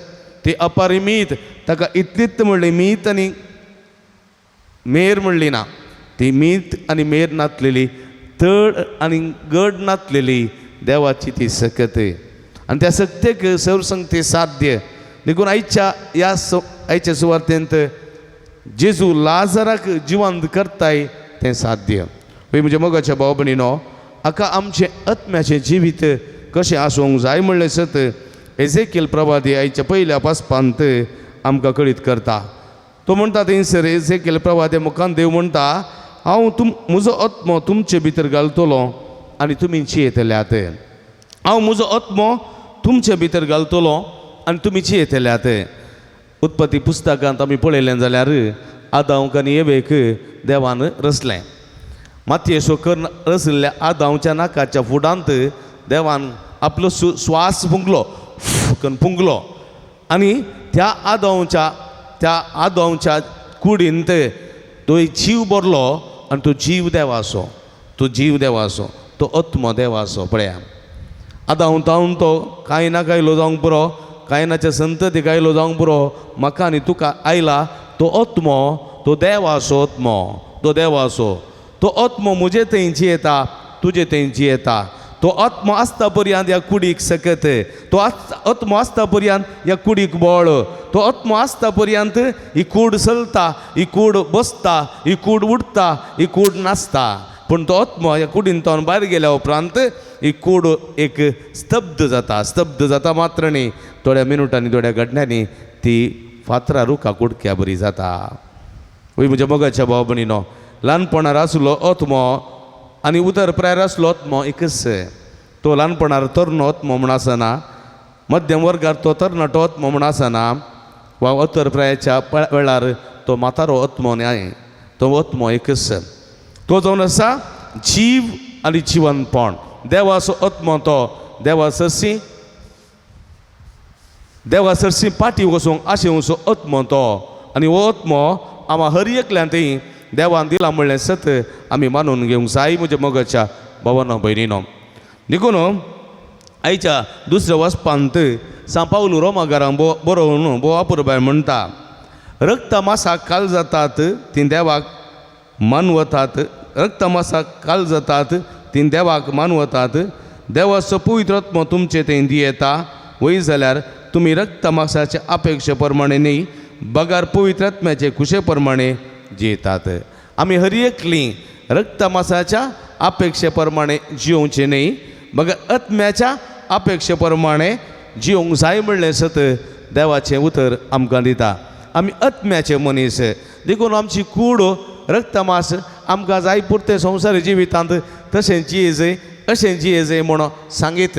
ती अपरिमीत. ताका इतलीच म्हणली मीत आनी मेर म्हणली ना. ती मीत आनी मेर नातलेली, तड आनी गड नातलेली देवाची ती सकत. आनी त्या सक्तेक सर्वसंगती साध्य. देखून आयच्या सुवार्थेंत जेजू लाजराक जिवंत करताय तें साध्य. पळय म्हज्या मोगाच्या भाव भयणीनो, हाका आमचें आत्म्याचें जिवीत कशें आसूंक जाय म्हणलें सत एजेकियेल प्रवादी आयच्या पयल्या पासपांत आमकां कळीत करता. तो म्हणटा थंयसर एजेकियेल प्रवादे मुखान देव म्हणटा, हांव म्हजो आत्मो तुमचे भितर घालतलो आनी तुमी जियेतल्यात. हांव म्हजो आत्मो तुमचे भितर घालतलो आनी तुमी जियेतल्यात. उत्पत्ती पुस्तकांत आमी पळयलें जाल्यार आदावाक आनी एवेक देवान रचलें. मातयेचो कर्ण रचलेल्या आदावाच्या नाकाच्या फुडांत देवान आपलो श्वास फुंकलो आनी त्या आदावाच्या कुडींत तो जीव भरलो. आनी तो जीव देवाचो, तो आत्मो देवाचो. पळया, आदाव तावन तो कांय ना कायलो जावंक पुरो, कायनाच्या संततीक आयलो जावंक पुरो, म्हाका आनी तुका आयला तो आत्मो, तो देवाचो आत्मो, तो देवाचो. तो आत्मो म्हजे थंय जियेता, तुजे थंय जियेता. तो आत्मो आसता पर्यंत ह्या कुडीक सकत, तो आत्मो आसता पर्यंत ह्या कुडीक बळ, तो आत्मो आसता पर्यंत ही कूड चलता, ही कूड बसता, ही कूड उठता, ही कूड नाचता. पूण तो आत्मो ह्या कुडींतल्यान भायर गेल्या उपरांत ही कूड एक स्तब्ध जाता मात्र न्ही, थोड्या मिनटांनी थोड्या घडण्यांनी ती फातरां रुखां कुडक्या बरी जाता. वय म्हज्या मोगाच्या भाव भयणीनो, ल्हानपणार आसलो आत्मो आनी उदर प्रायर आसलो आत्मो एकच. तो ल्हानपणार तरनो आत्मो म्हूण आसना, मध्यम वर्गार तो तरणाटो आत्मो म्हूण आसना, वा उतर प्रायाच्या वेळार तो म्हातारो आत्मो न्हय. तो आत्मो एकच. तो जावन आसा जीव आनी जिवंतपण. देवाचो आत्मो तो देवा सरसी पाटी वचूंक आशेवचो आत्मो तो. आनी हो आत्मो आम्हा हर एकल्यान थंय देवान दिला म्हणलें सत आमी मानून घेवंक जाय म्हज्या मोगाच्या भावांनो भयणीनो. देखून आयच्या दुसऱ्या वचपांत सा पावलू रोमाकारांक बरोवन बोवा पुरबाय म्हणटा, रक्ता मासाक काल जातात ती देवाक मानवतात, रक्ता मासाक काल जातात ती देवाक मानवतात. देवाचो पवित्र आत्मो तुमचे थंय दियेता, वय जाल्यार तुम्ही रक्तमासाच्या अपेक्षेप्रमाणे न्ही बगार पवित्र आत्म्याचे कुशेप्रमाणे जियेतात. आमी हर एकलीं रक्तमासाच्या अपेक्षेप्रमाणे जियोवचे न्ही बगार आत्म्याच्या अपेक्षेप्रमाणे जियोंक जाय म्हणलें सत देवाचें उतर आमकां दिता. आमी आत्म्याचे मनीस देखून आमची कूड रक्तमास आमकां जाय पुरते संवसार जिवितांत तशें जियेजय अशें जियेजय म्हणून सांगीत.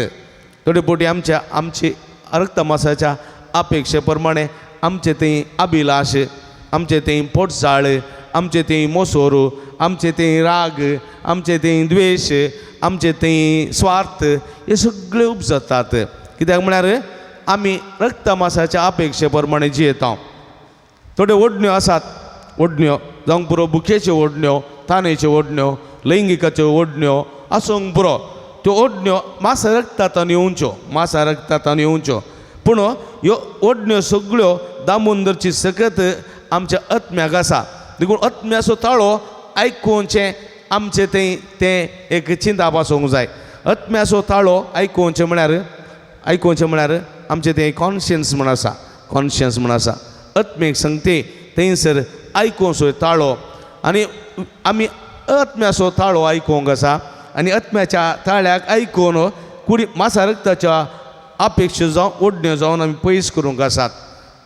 थोडे फावटी आमचे रक्तमासाच्या अपेक्षेप्रमाणे आमचे तें अभिलाश, आमचे तें पोटसाळ, आमचे तें मोसोर, आमचे तें राग, आमचे तें द्वेश, आमचे तें स्वार्थ हे सगळे उपजतात. कित्याक म्हळ्यार आमी रक्तमासाच्या अपेक्षेप्रमाणे जियेता. थोड्यो ओडण्यो आसात, ओडण्यो जावंक पुरो बुकेच्यो ओडण्यो, तानेच्यो ओडण्यो, लैंगिकाच्यो ओडण्यो आसूंक पुरो. त्यो ओडण्यो मासा रक्तांतल्यान येवच्यो, मासा रक्तांतल्यान येवच्यो. पूण ह्यो ओडण्यो सगळ्यो दामोदरची सकत आमच्या आत्म्याक आसा. देखून आत्म्याचो ताळो आयकुचें आमचें तें एक चिंता पासूंक जाय. आत्म्याचो ताळो आयकुचें म्हळ्यार आमचें तें कॉन्शियन्स म्हण आसा, कॉन्शियन्स म्हण आसा. आत्मेक सांगते थंयसर आयकुचो ताळो आनी आमी आत्म्याचो ताळो आयकूंक आसा आनी आत्म्याच्या ताळ्याक आयकून कुडी मासा रक्ताच्या अपेक्षा जावं ओडण्यो जावन आमी पयस करूंक आसात.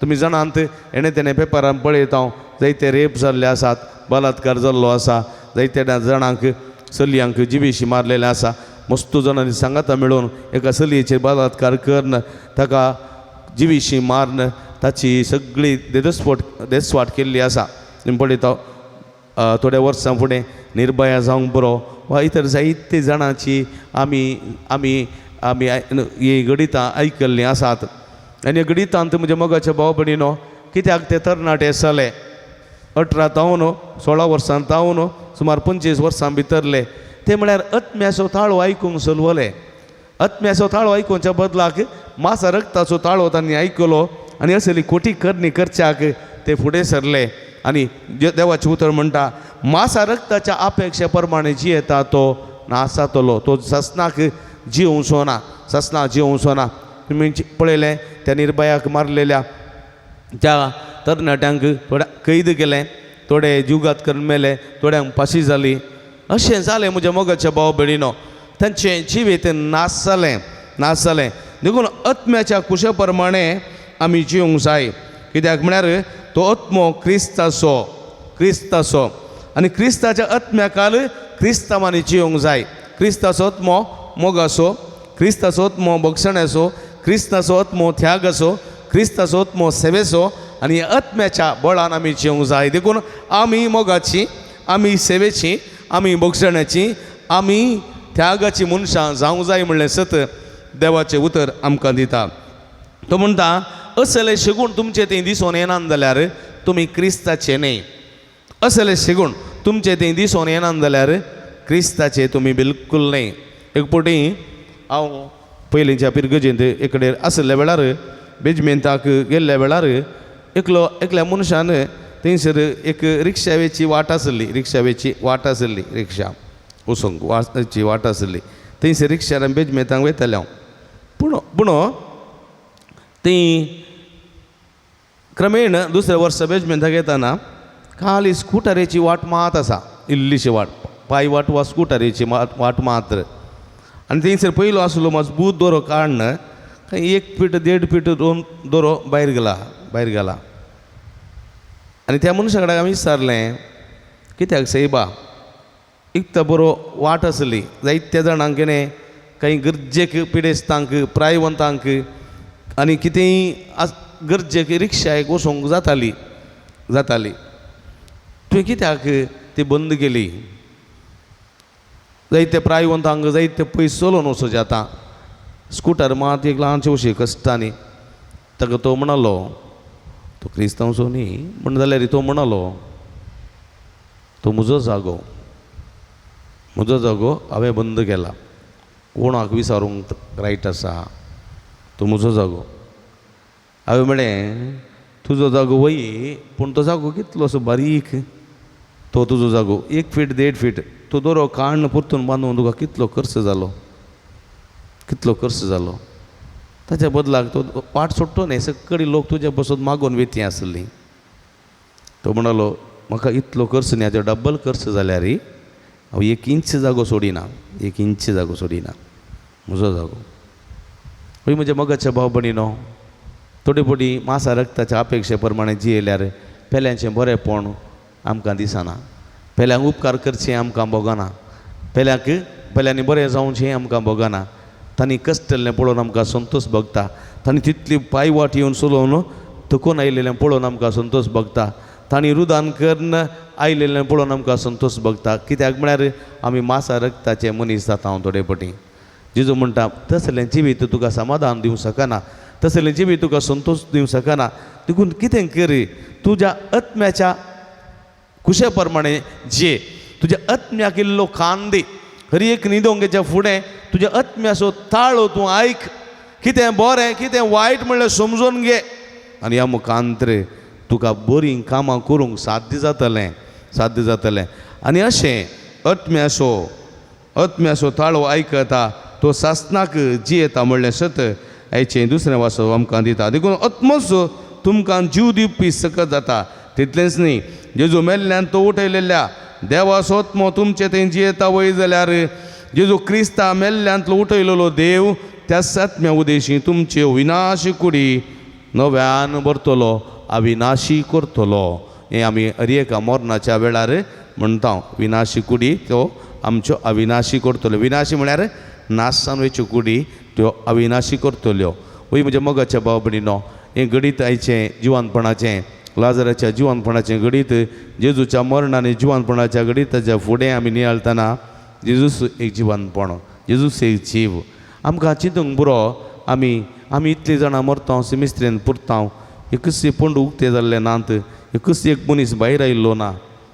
तुमी जाणांत तेणे पेपरान पळयता जायते रेप जाल्ले आसात, बलात्कार जाल्लो आसा, जायते जाणांक चलयांक जिवेशी मारलेले आसा. मस्तू जाणांनी सांगाता मेळून एका चलयेचेर बलात्कार करन ताका जिवेशी मारन ताची सगळी देदस्वाट केल्ली आसा. तुमी पळयता थोड्या वर्सां फुडें निर्भया जावंक बरो वा इतर जायते जाणांची आमी ही गणितां आयकल्लीं आसात. आनी ह्या गणितांत म्हज्या मोगाचे भाव भयणीनो कित्याक ते तरणाटे जाले 18 तावन 16 वर्सां तावन सुमार 25 वर्सां भितरले ते म्हळ्यार आत्म्याचो ताळो आयकूंक चलवले. आत्म्याचो ताळो आयकुच्या बदलाक मासा रक्ताचो ताळो तांणी आयकलो आनी असली खोटी करणी करच्याक ते फुडें सरले. आनी देवाचें उतर म्हणटा मासा रक्ताच्या अपेक्षे प्रमाणे जियेता तो नासातलो, तो ससनाक जिवंचो ना, ससना जिवंचो ना. तुमी पळयलें त्या निर्भयाक मारलेल्या त्या तरणाट्यांक थोड्या कैद केलें, थोडे जीवघात करून मेले, थोड्यांक फाशी जाली. अशें जालें म्हज्या मोगाच्या भाव भयणीनो. तांचें जिवीत नास जालें. देखून आत्म्याच्या कुशे प्रमाणे आमी जिवंक जाय. कित्याक म्हळ्यार तो आत्मो क्रिस्ताचो आनी क्रिस्ताच्या आत्म्याकाल क्रिस्तांवांनी जिवंक जाय. क्रिस्ताचो आत्मो मोगाचो, क्रिस्ताचो आत्मो भक्षणाचो, क्रिस्ताचो आत्मो त्यागाचो, क्रिस्ताचो आत्मो सेवेचो आनी आत्म्याच्या बळान आमी जिवंक जाय. देखून आमी मोगाची, आमी सेवेची, आमी भक्षणाची, आमी त्यागाची मनशां जावंक जाय म्हणलें सत देवाचें उतर आमकां दिता. तो म्हणटा असले शेगूण तुमचें तें दिसून येना जाल्यार तुमी क्रिस्ताचे न्ही. असले शेगूण तुमचें तें दिसून येना जाल्यार क्रिस्ताचे तुमी बिलकुल न्ही. एक फावटी हांव पयलींच्या पिरगजेंत एक कडेन आसल्या वेळार बेजमेंताक गेल्ल्या वेळार एकल्या मनशान थंयसर एक रिक्षावेची वाट आसली, रिक्षा वचूंक वाट आसली. थंयसर रिक्षान बेजमेंताक वयतालें हांव. पूण ती क्रमेण दुसऱ्या वर्सा बेजमेंताक येताना खाली स्कुटरेची वाट मात आसा, इल्लीशी वाट, पांय वाट वा स्कुटरेची वाट मात्र. आनी थंयसर पयलो आसलो मजबूत दोरो काडन 1 फीट 1.5 फीट दोरो भायर गेला. आनी त्या मनशा कडेन हांवें विचारलें कित्याक सायबा इकतो बरो वाट आसली, जायत्या जाणांक काही गरजेक पिडेस्तांक, प्रायवंतांक आनी कितेंय गरजेक रिक्षाक वचोंक जाताली. तुवें कित्याक ती बंद केली? जायते प्रायवंतांक जायते पयस चलोवन वचूं जाता. स्कुटर मात एक ल्हानशे अशी कश्टांनी. ताका तो म्हणलो, तो क्रिस्तांवचो न्ही म्हण जाल्यार तो म्हणलो तो म्हजो जागो हांवें बंद केला. कोणाक विचारूंक रायट आसा? तो म्हजो जागो. हांवें म्हळें तुजो जागो वय, पूण तो जागो कितलो असो बारीक, तो तुजो जागो 1 फीट 1.5 फीट, तो दोरो काडून परतून बांदून तुका कितलो खर्च जालो. ताच्या बदलाक तो वाट सोडटो न्ही सगळी लोक तुजे बसून मागून वेती आसली तो म्हणलो म्हाका इतलो खर्च न्ही हाजो डब्बल खर्च जाल्यार हांव 1 इंच जागो सोडिना 1 इंच जागो सोडिना म्हजो जागो हय म्हज्या मोगाच्या भाव भयणीनो थोडे पटी मासा रक्ताच्या अपेक्षे प्रमाणे जियेल्यार पेल्यांचें बरेंपण आमकां दिसना पेल्यांक उपकार करचें आमकां भोगना पेल्यांनी बरें जावचें आमकां भोगना तांणी कश्ट केल्लें पळोवन आमकां संतोश भोगता तांणी तितली पायवाट येवन चलोवन थकून आयिल्लें पळोवन आमकां संतोश भोगता तांणी रुदान करून आयिल्लें पळोवन आमकां संतोश भोगता कित्याक म्हळ्यार आमी मासा रक्ताचे मनीस जाता हांव थोडे पटी जेजू म्हणटा तसलें जिवीत तुका समाधान दिवंक शकना तसलें जिवीत तुका संतोष दिवंक शकना देखून कितें कर तुज्या आत्म्याच्या कुशे प्रमाणे जे तुज्या आत्म्याक इल्लो खान दी हर एक न्हिदोंगेच्या फुडें तुज्या आत्म्याचो ताळो तूं आयक कितें बरें कितें वायट म्हणल्यार समजून घे आनी ह्या मुखांतर तुका बरीं कामां करूंक साध्य जातलें आनी अशें आत्म्याचो ताळो आयकता तो सासनाक जियेता म्हणलें सत हेचें दुसरें वासो आमकां दिता देखून आत्मोच तुमकां जीव दिवपी सकत जाता तितलेंच न्ही जेजू मेल्ल्यान तो उठयलेल्या देवाचो आत्मो तुमचे थंय जियेता वय जाल्यार जेजू क्रिस्ता मेल्ल्यांतलो उठयलेलो देव त्याच आत्म्या उदेशी तुमचे विनाश कुडी नव्यान भरतलो अविनाशी करतलो हें आमी हर एका मरणाच्या वेळार म्हणटा विनाशी कुडी तो आमच्यो अविनाशी करतलो विनाशी म्हळ्यार नासान वयच्यो कुडी त्यो अविनाशी करतल्यो वय म्हज्या मोगाच्या भाव भयणीनो हें गणीत आयचें जिवानपणाचें लाजराच्या जिवानपणाचें गणीत जेजूच्या मरणाने जिवानपणाच्या गणिताच्या फुडें आमी नियाळतना जेजूस एक जिवानपण जेजूस एक जीव आमकां चिंतूंक बरो आमी इतलीं जाणां मरता सेमिस्त्रेन पुरता एकच पंड उक्ते जाल्ले नात एकच एक मनीस भायर आयिल्लो ना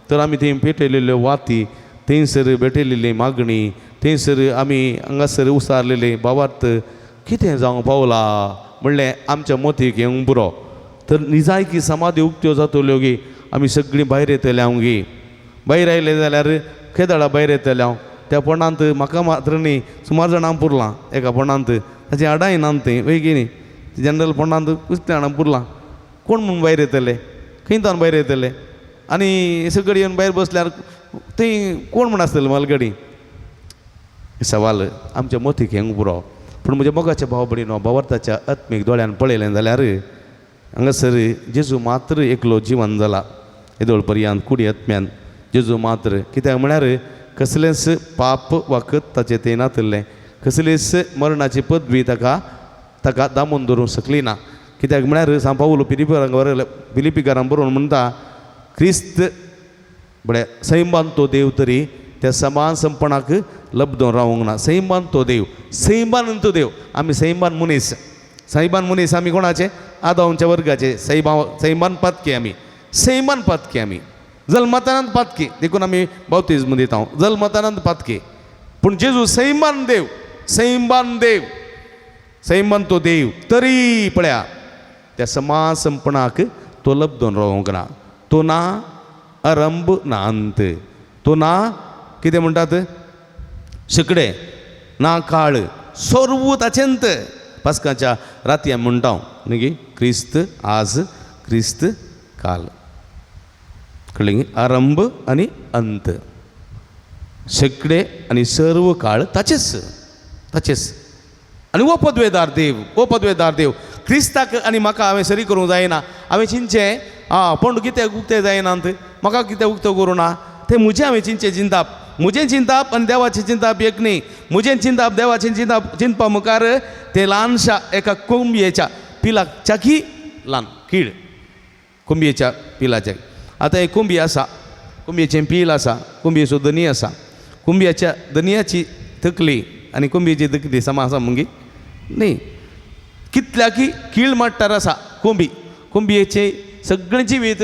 तर आमी थंय पेटयलेल्यो वाती थंयसर भेटयलेली मागणी थंयसर आमी हांगासर उसारलेले भावार्थ कितें जावं पावला म्हणलें आमच्या मतीक येवंक बरो तर निजायकी समाधी उक्त्यो जातल्यो गे आमी सगळीं भायर येतले हांव गे भायर आयले जाल्यार खेदाळा भायर येतले हांव त्या पोंडांत म्हाका मात्र न्ही सुमार जाणां पुरलां एका पोंडांत ताचें आडाय ना तें वयगी न्ही जनरल पोंडांत कुस्तें जाणां पुरलां कोण म्हूण भायर येतले खंय तावन भायर येतले आनी सगळीं येवन भायर बसल्यार थंय कोण म्हूण आसतलें मालगडी सवाल आमच्या मतीक येवंक पुरो पूण म्हज्या मोगाच्या भाव भयणीनो भावार्थाच्या आत्मीक दोळ्यान पळयलें जाल्यार हांगासर जेजू मात्र एकलो जिवन जाला येदोळ पर्यंत कुडी आत्म्यान जेजू मात्र कित्याक म्हळ्यार कसलेंच पाप वखद ताचें तें नातलें कसलीच मरणाची पदवी ताका दामून दवरूंक शकली ना कित्याक म्हळ्यार सांग पावलो फिलिपिकारांक बरोवन म्हणटा क्रिस्त म्हळ्यार सैमान तो देव तरी त्या समान संपणाक लब्धून रावूंक ना सैमान तो देव आमी सैमान मनीस आमी कोणाचे आदावांच्या वर्गाचे सैमान पातकी आमी जल्मतानंद पातकी देखून आमी बावतिज्म दिता जल्मतानंद पातकी पूण जेजू सैमान तो देव तरी पळया त्या समान संपणाक तो लब्धून रावूंक ना तो ना आरंभ ना अंत तो ना कितें म्हणटात शेकडे ना काळ सर्व ताचेंत पास्काच्या राती आमी म्हणटा न्ही क्रिस्त आज क्रिस्त काल कळ्ळें आरंभ आनी अंत शेकडे आनी सर्व काळ ताचेच आनी वो पदवेदार देव क्रिस्ताक आनी म्हाका हांवें सरी करूंक जायना हांवें चिंतचें पण कितें उक्तें जायनात म्हाका कितें उक्तें करूं ना तें म्हजें हांवें म्हजें चिंताप आनी देवाचें चिंताप एक न्ही म्हजें चिंताप देवाचें चिंतपा मुखार तें ल्हानशा एका कोंबयेच्या पिलाच्या ल्हान कीड कोंबयेच्या पिलाच्या आतां एक कोंबी आसा कोंबयेचें पील आसा कोंबयेचो दनी आसा कोंबयाच्या दनयाची तकली आनी कोंबयेची तकली समा आसा मुगी न्ही कितल्याकी कीळ माट्टार आसा कोंबयेचें सगळें जिवीत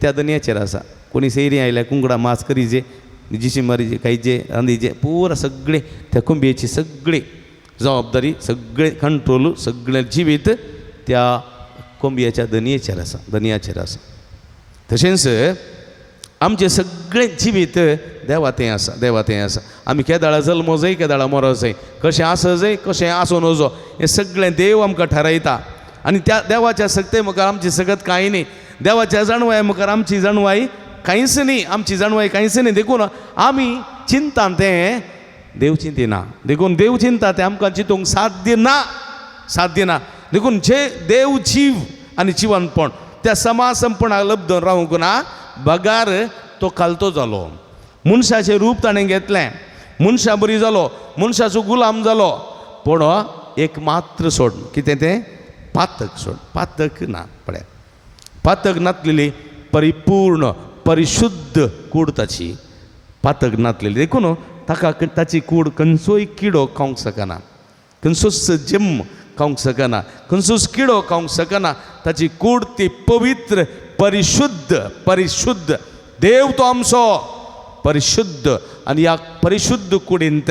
त्या दनयाचेर आसा कोणी सैरी आयल्या कुंकडां मास करीचे जिशी मारीचे खायचे रांदीचे पुरा सगळें त्या कोंबयेची सगळी जबाबदारी सगळें कंट्रोल सगळें जिवीत त्या कोंबयेच्या दनयाचेर आसा तशेंच आमचें सगळें जिवीत देवा तें आसा देवा तें आसा आमी केदाळा जल्मो जाय केदाळा मरो जाय कशें आसा जाय कशें आसूं नजो हें सगळें देव आमकां थारायता आनी त्या देवाच्या सक्ते मुखार आमची सगत कांय न्ही देवाच्या जाणवाय मुखार आमची जाणवाय कांयच न्ही आमची जाणवाय कांयच न्ही देखून आमी चिंता तें देव चिंतिना देखून देव चिंता तें आमकां चिंतूंक साध्य ना देखून जे देव जीव आनी जिवंतपण त्या समासंपणाक लब्धून रावूंक ना बगार तो खालतो जालो मनशाचें रूप ताणें घेतलें मनशा बरी जालो मनशाचो गुलाम जालो पूण एक मात्र सोड कितें तें पातक सोड पातक ना पळय पातक नातलेली परिपूर्ण परिशुद्ध कूड ताची पातक नातलेली देखून ताका ताची कूड खंयचोय किडो खावंक शकना खंयचोच जिम खावंक शकना खंयचोच किडो खावंक शकना ताची कूड ती पवित्र परिशुद्ध देव तो आमचो परिशुद्ध आनी ह्या परिशुद्ध कुडींत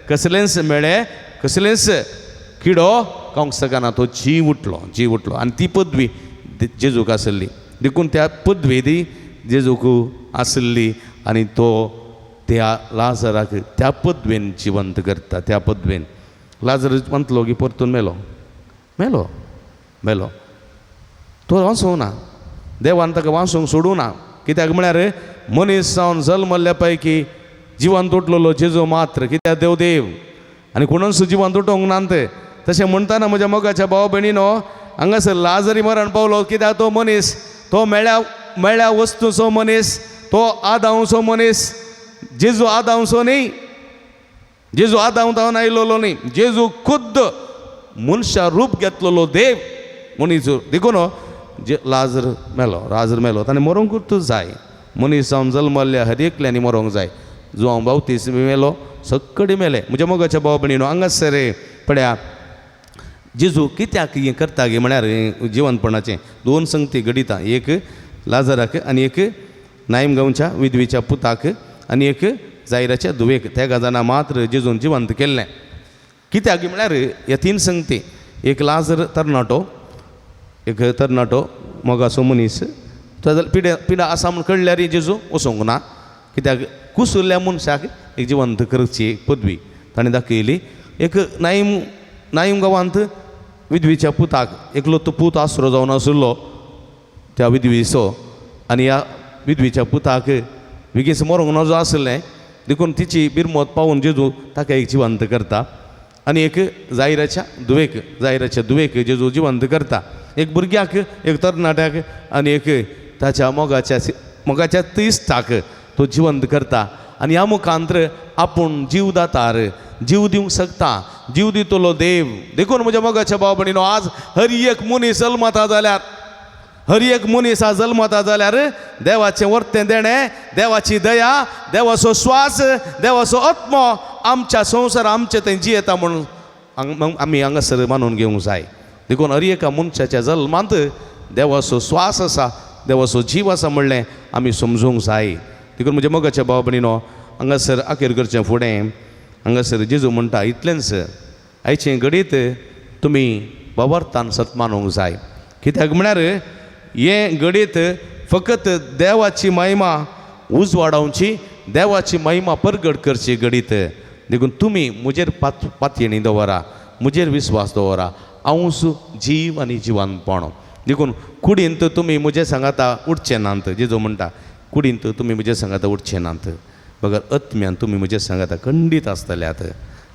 कसलेंच मेळ्ळें कसलेंच किडो खावंक शकना तो जीव उठलो आनी ती पदवी जेजूक आसली देखून त्या पदवी जेजूक आसली आनी तो त्या लाजराक त्या पदवेन जिवंत करता त्या पदवेन लाजर म्हणटलो की परतून मेलो तो वाचूंक ना देवान ताका वाचूंक सोडूं ना कित्याक म्हळ्यार मनीस जावन जल्मल्ल्या पैकी जिवंत उठलेलो जेजू मात्र कित्याक देव आनी कोणूच जिवंत उठोवंक ना ते तशें म्हणटाना म्हज्या मोगाच्या भाव भयणीनो हांगासर लाजरी मरण पावलो कित्याक तो मनीस तो मेळ्या वस्तूचो मनीस तो आदांचो मनीस जेजू आदांचो न्ही जेजू आदांत जावन आयिल्लो न्ही जेजू खुद्द मनशा रूप घेतलेलो देव मनीस देखून जे लाजर मेलो ताणें मरोंकूच जाय मनीस जावन जल्मल्ल्या हर एकल्यांनी मरोंक जाय जो हांव बावतीस मेलो सक्कडी मेले म्हज्या मोगाच्या भाव भयणीनो हांगासर पळया जेजू कित्याक हें करता गे म्हळ्यार जिवंतपणाचें दोन संगती घडिता एक लाजराक आनी एक नायम गांवच्या विधवेच्या पुताक आनी एक जायराच्या धुवेक त्या गजाना मात्र जेजून जिवंत केल्लें कित्याक म्हळ्यार ह्या तीन संगती एक लाजर तरणाटो मोगाचो मनीस पिडा आसा म्हूण कळल्यार जेजू वचोंक ना कित्याक कुसुल्ल्या मनशाक एक जिवंत करची एक पदवी ताणें दाखयली एक नायम गांवांत विधवेच्या पुताक एकलो तो पूत आसरो जावन आशिल्लो त्या विधवेचो आनी ह्या विधवेच्या पुताक बेगीन मरोंक नजो आसलें देखून तिची बिरमोत पावून जेजू ताका एक जिवंत करता आनी एक जायराच्या दुवेक जेजू जिवंत करता एक भुरग्याक एक तरणाट्याक आनी एक ताच्या मोगाच्या तिश्टाक तो जिवंत करता आनी ह्या मुखांत्र आपूण जीव दातार जीव दिवंक शकता जीव दितलो देव देखून म्हज्या मोगाच्या भाव भयणीनो आज हर एक मनीस जल्मता जाल्यार देवाचें वर्तें देणें देवाची दया देवाचो स्वास देवाचो आत्मो आमच्या संवसार आमचे थंय जियेता म्हणून आमी हांगासर मानून घेवंक जाय देखून हर एका मनशाच्या जल्मांत देवाचो स्वास आसा देवाचो जीव आसा म्हणलें आमी समजूंक जाय देखून म्हज्या मोगाच्या भाव भयणीनो हांगासर आखेर करचें फुडें हांगासर जेजू म्हणटा इतलेंच आयचे घडीत तुमी वावरतान सतमानूंक जाय कित्याक म्हळ्यार हे घडीत फकत देवाची महिमा उजवाडावची देवाची महिमा परगट करची घडीत देखून तुमी म्हजेर पातयेणी दवरा म्हजेर विस्वास दवरा हांवूच जीव आनी जिवंतपण देखून कुडींत तुमी म्हजे सांगाता उठचे नात जेजू म्हणटा कुडींत तुमी म्हजे सांगाता उठचे नात बगर आत्म्यान तुमी म्हजे सांगाता खंडीत आसतल्यात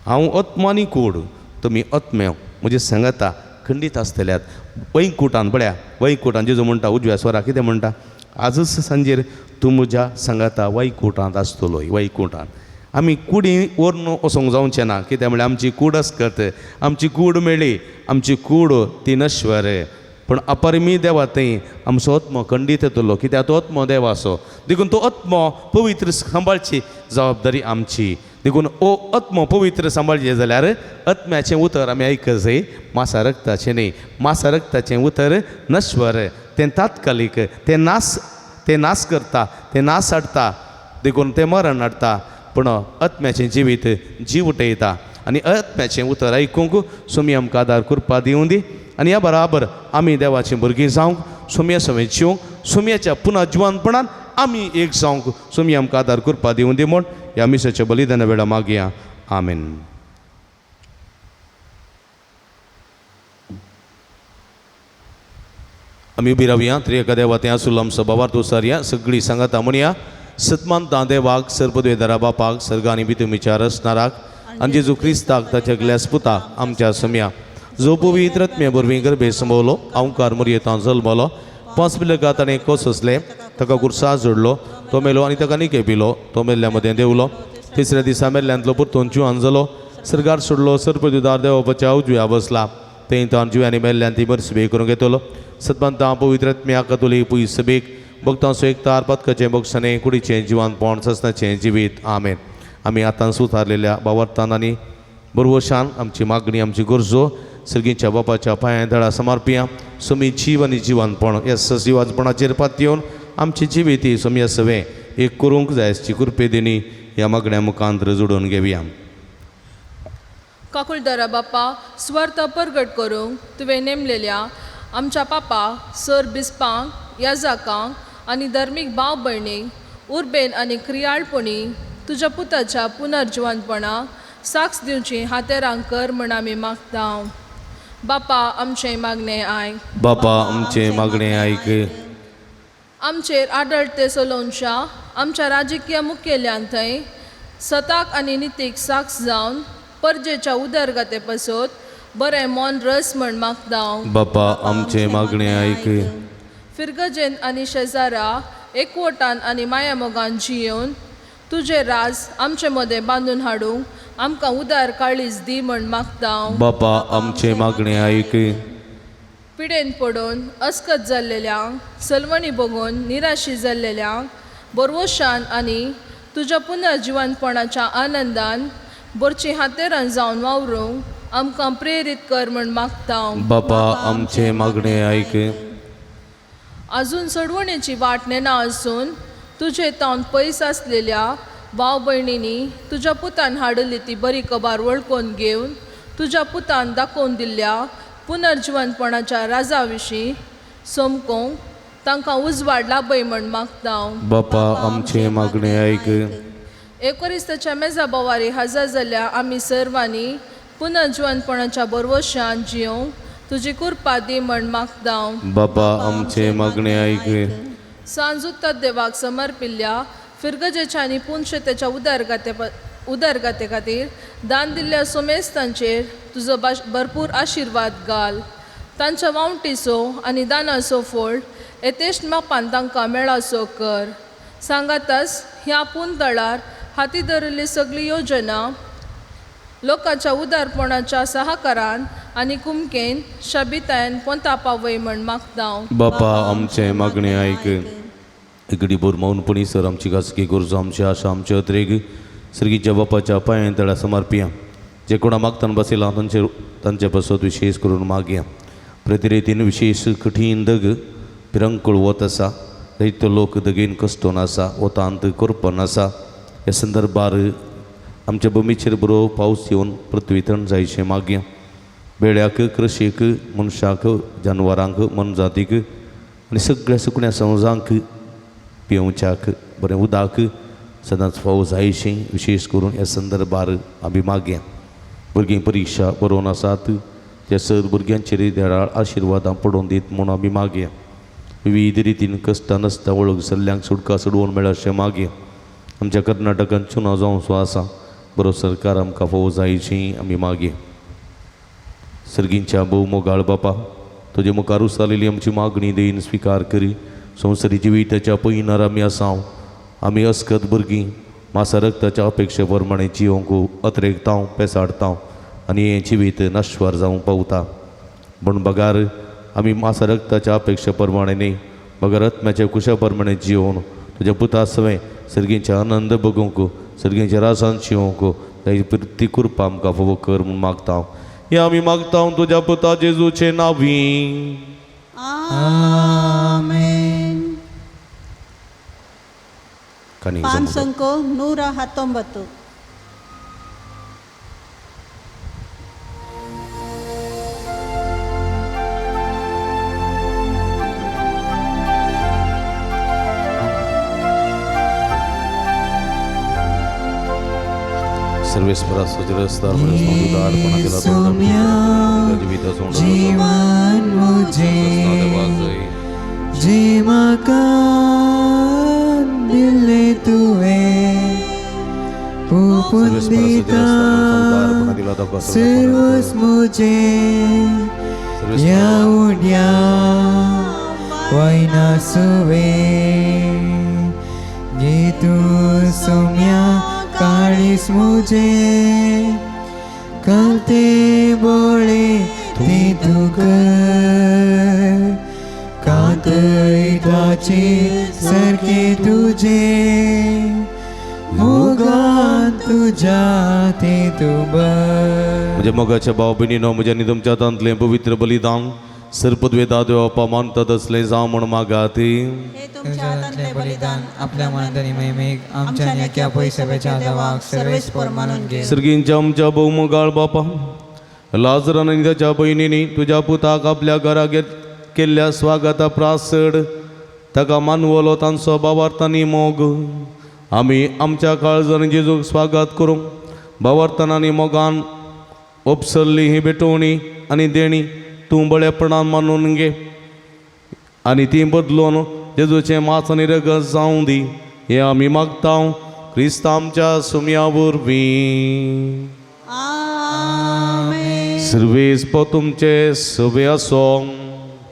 हांव आत्मानी कूड तुमी आत्म्या म्हजे सांगाता खंडीत आसतल्यात वैकुंठान पळया वैकुंठान जेजू म्हणटा उजव्या स्वरा कितें म्हणटा आजच सांजेर तूं म्हज्या सांगाता वैकुंठांत आसतलो वैकुंठान आमी कुडी व्हरून वचोंक जावचें ना कित्याक म्हळ्यार आमची कूड आसकत आमची कूड मेळ्ळी आमची कूड ती नश्वर पूण अपरिमी देवा थंय आमचो आत्मो खंडीत येतलो कित्याक तो आत्मो देव आसो देखून तो आत्मो पवित्र सांबाळची जबाबदारी आमची देखून ओ आत्मो पवित्र सांबाळचे जाल्यार आत्म्याचें उतर आमी आयकत जाय मासा रक्ताचें न्ही मासा रक्ताचें उतर नश्वर तें तात्कालीक तें नाश करता तें नाश हाडटा देखून तें मरण हाडटा पूण आत्म्याचें जिवीत जीव उठयता आनी आत्म्याचें उतर आयकूंक सुमी आमकां आदार कृपा दिवं दी आनी ह्या बराबर आमी देवाचीं भुरगीं जावंक सुमये समेत जिवंक सुमयाच्या पुनः जिवंतपणान आमी एक जावंक तुमी आमकां आदार करपा दिवूं दी म्हूण ह्या मिसाच्या बलिदाना वेळा मागया आमेन. आमी उबी रावया त्रिएका देवात्या सुलम सभावार दोसारया सगळीं सांगाता म्हणया सतमानता देवाक सर्पद्वेदारा बापाक सर्गांनी भितर विचार असणाराक आनी जेजू क्रिस्ताक ताच्या ग्लॅसपुताक आमच्या सम्या जो पवित्र आत्म्या बरवीं गर्भे संभवलो अवंकार मरयेतां जल्मलो 5 पिलका ताणें कोस असले ताका कुर्सा जोडलो तो मेलो आनी ताका निके पिलो तो मेल्ल्या मदें देवलो तिसऱ्या दिसा मेल्ल्यांतलो परतून जिवान जालो सर्गार सोडलो सर्पद्वेदार देवाच्या उजव्या बसला थंय ताण जिव्यांनी मेल्ल्यान ती बरी सभे करूंक येतलो सतमानता पवित्र आत्म्या कतोलीक पुय सभेक भक्तांचो एकतार पदकाचें बक्षणें कुडीचें जिवानपण ससनाचें जिवीत आमेन. आमी आतां सुतारलेल्या भावार्थान आनी बरवशान आमची मागणी आमची गरजो सर्गीच्या बापाच्या पांयां दळा समर्पिया सोमी जीव आनी जिवानपण ह्या सजीवानपणाचेर पात येवन आमची जिवीत ही सोमी सवें एक करूंक जाय आसची कृपे दिनी ह्या मागण्या मुखांतर जोडून घेवया. काकुळदारा बाप्पा स्वार्थ परगट करूंक तुवें नेमलेल्या आमच्या पापा सर बिस्पांक याजाकांक आनी धर्मीक भाव भयणीक उर्बेन आनी क्रियाळपणी तुज्या पुताच्या पुनर्जिवंतपणाक साक्ष दिवची हातेरांक कर म्हण आमी मागता. बापा आमचें मागणें आयक. बापा आमचें मागणें आयक. आमचेर आडळते चलोवच्या आमच्या राजकीय मुखेल्यांत थंय सताक आनी नितीक साक्ष जावन परजेच्या उदरगते पसत बरें मोन रस म्हण मागता. बापा आमचें मागणें आयक. फिरगजेन आनी शेजारा एकवटान आनी माया मोगान जियोवन तुजें राज आमचे मदें बांदून हाडूंक आमकां उदार काळीज दी म्हण मागता. बापा आमचें मागणें आयक. पिडेन पडून अस्कत जाल्लेल्यांक सलवणी बघून निराशी जाल्लेल्यांक बरवशान आनी तुज्या पुनर्जिवंतपणाच्या आनंदान बरची हातेरान जावन वावरूंक आमकां प्रेरीत कर म्हण मागता. बापा आमचें मागणें आयक. आजून सडवणेची वाट नेना आसून तुजे तावन पयस आसलेल्या भाव भयणींनी तुज्या पुतान हाडली ती बरी खबर वळखून घेवन तुज्या पुतान दाखोवन दिल्ल्या पुनर्जिवंतपणाच्या राजा विशीं समकोवंक तांकां उजवाड लाभय म्हण मागता. बापा आमचें मागणें आयक. एकोरिस्ताच्या मेजा बोवारी हजर जाल्ल्या आमी सर्वांनी पुनर्जिवंतपणाच्या बरवशान जियोंक तुजी कृपा दी म्हण मागता. बापा आमचें मागणें आयक. सांज उत्तर देवाक समर्पिल्ल्या फिरगजेच्या आनी पुनशतेच्या उदरगते खातीर दान दिल्ल्या सोमेस्तांचेर तुजो भरपूर आशिर्वाद घाल. तांच्या वावटीचो आनी दानाचो फळ येतेश्ट मापान तांकां मेळासो कर. सांगाताच ह्या पुंतळार हाती धरिल्ली सगळी योजना लोकांच्या उदारपणाच्या सहकारान आनी कुमकेन शाबितायेन पोंता पावय म्हण मागता. बापा आमचें मागणें आयक. एकडी बोर मौनपणी सर आमची खासगी गरजो आमची आशा आमचे अत्रेक सर्गीच्या बापाच्या पांयां तळा समर्पिया जे कोणा मागतान बसयला तांचे पासत विशेष करून मागया. प्रतिरेतीन विशेष कठीण दग पिरंकूळ वत आसा जायतो लोक दगेन कश्टोन आसा वतांत करपन आसा. ह्या संदर्भार आमच्या भुमीचेर बरो पावस येवन पृथ्वी थंड जायचें मागया. बेड्याक कृशीक मनशाक जानवरांक मनजातीक आनी सगळ्या सुकण्या संवजांक पिवच्याक बरें उदक सदांच फावो जायचें विशेष करून ह्या संदर्भार आमी मागया. भुरगीं परीक्षा बरोवन आसात त्या सर भुरग्यांचेर देडाळ आशिर्वादां पडोवन दीत म्हूण आमी मागया. विविध रितीन कश्टां नसता वळख सल्ल्यांक सुटका सोडवून मेळ्ळा अशें मागया. आमच्या कर्नाटकांत चुनाव जावंचो आसा बरो सरकार आमकां फावो जायची आमी मागया. सर्गींच्या भोव मोगाळ बापा तुजे मुखार उसालेली आमची मागणी देईन स्विकार करी. संवसारी जिविताच्या पयणार आमी आसांव आमी अस्कत भुरगीं मासा रक्ताच्या अपेक्षे प्रमाणे जियोंक अत्रेकतांव पेसाडतांव आनी हें जिवीत नश्वर जावंक पावता. पूण बगार आमी मासा रक्ताच्या अपेक्षे प्रमाणे न्ही बगार आत्म्याच्या कुशा प्रमाणे जियोवन तुज्या पुता सवें सर्गींचे आनंद भोगूंक सर्गींच्या रासान जियोंक ती कृपा आमकां फावो कर म्हूण मागता. हें आमी मागता तुज्या पुता जेजूचे नांवी. ಆಮೆನ್. कानी ಪಾನ್ ಸಂಖ್ಯೆ 119. सर्वेस्परा सुजरस्तार उदार पण केला सौम्या जीवन मुझे जे म्हाका दिले तुवे ओपून दिता सर्वच मुझे या उड्या वायना सुवे ये तू सौम्या काळीस मुझे कळते बोळे ते तू कर कातयताचे सारखे तुझे मोगान तुझ्या ते तू बर म्हणजे मोगाच्या भाव भयणीनो म्हज्या न्ही तुमच्या हातांतलें पवित्र बलिदान सर्पद्वेदा देवपा मानतात असलें जावं म्हण मागाती हे तुमच्या हातांतले बलिदान आपल्या मनांतनी मैमेक आमच्या नेक्या पैशाच्या देवाक सर्वेस्पर मानून घे सर्गींच्या आमच्या बहुमगाळ बापा लाजरान आनी ताच्या भयणींनी तुज्या पुताक आपल्या घरा केल्ल्या स्वागता प्रासड ताका मानवलो तांचो भावार्थांनी मोग आमी आमच्या काळजान जेजूक स्वागत करूं भावार्थांनी मोगान उपसरली ही भेटवणी आनी देणी तूं बळेपणान मानून घे आनी ती बदलून जेजूचें मांस आनी रगत जावं दी हें आमी मागता क्रिस्त आमच्या सुमया वरवीं आमेन सर्वेस्प तुमचे सवे आसो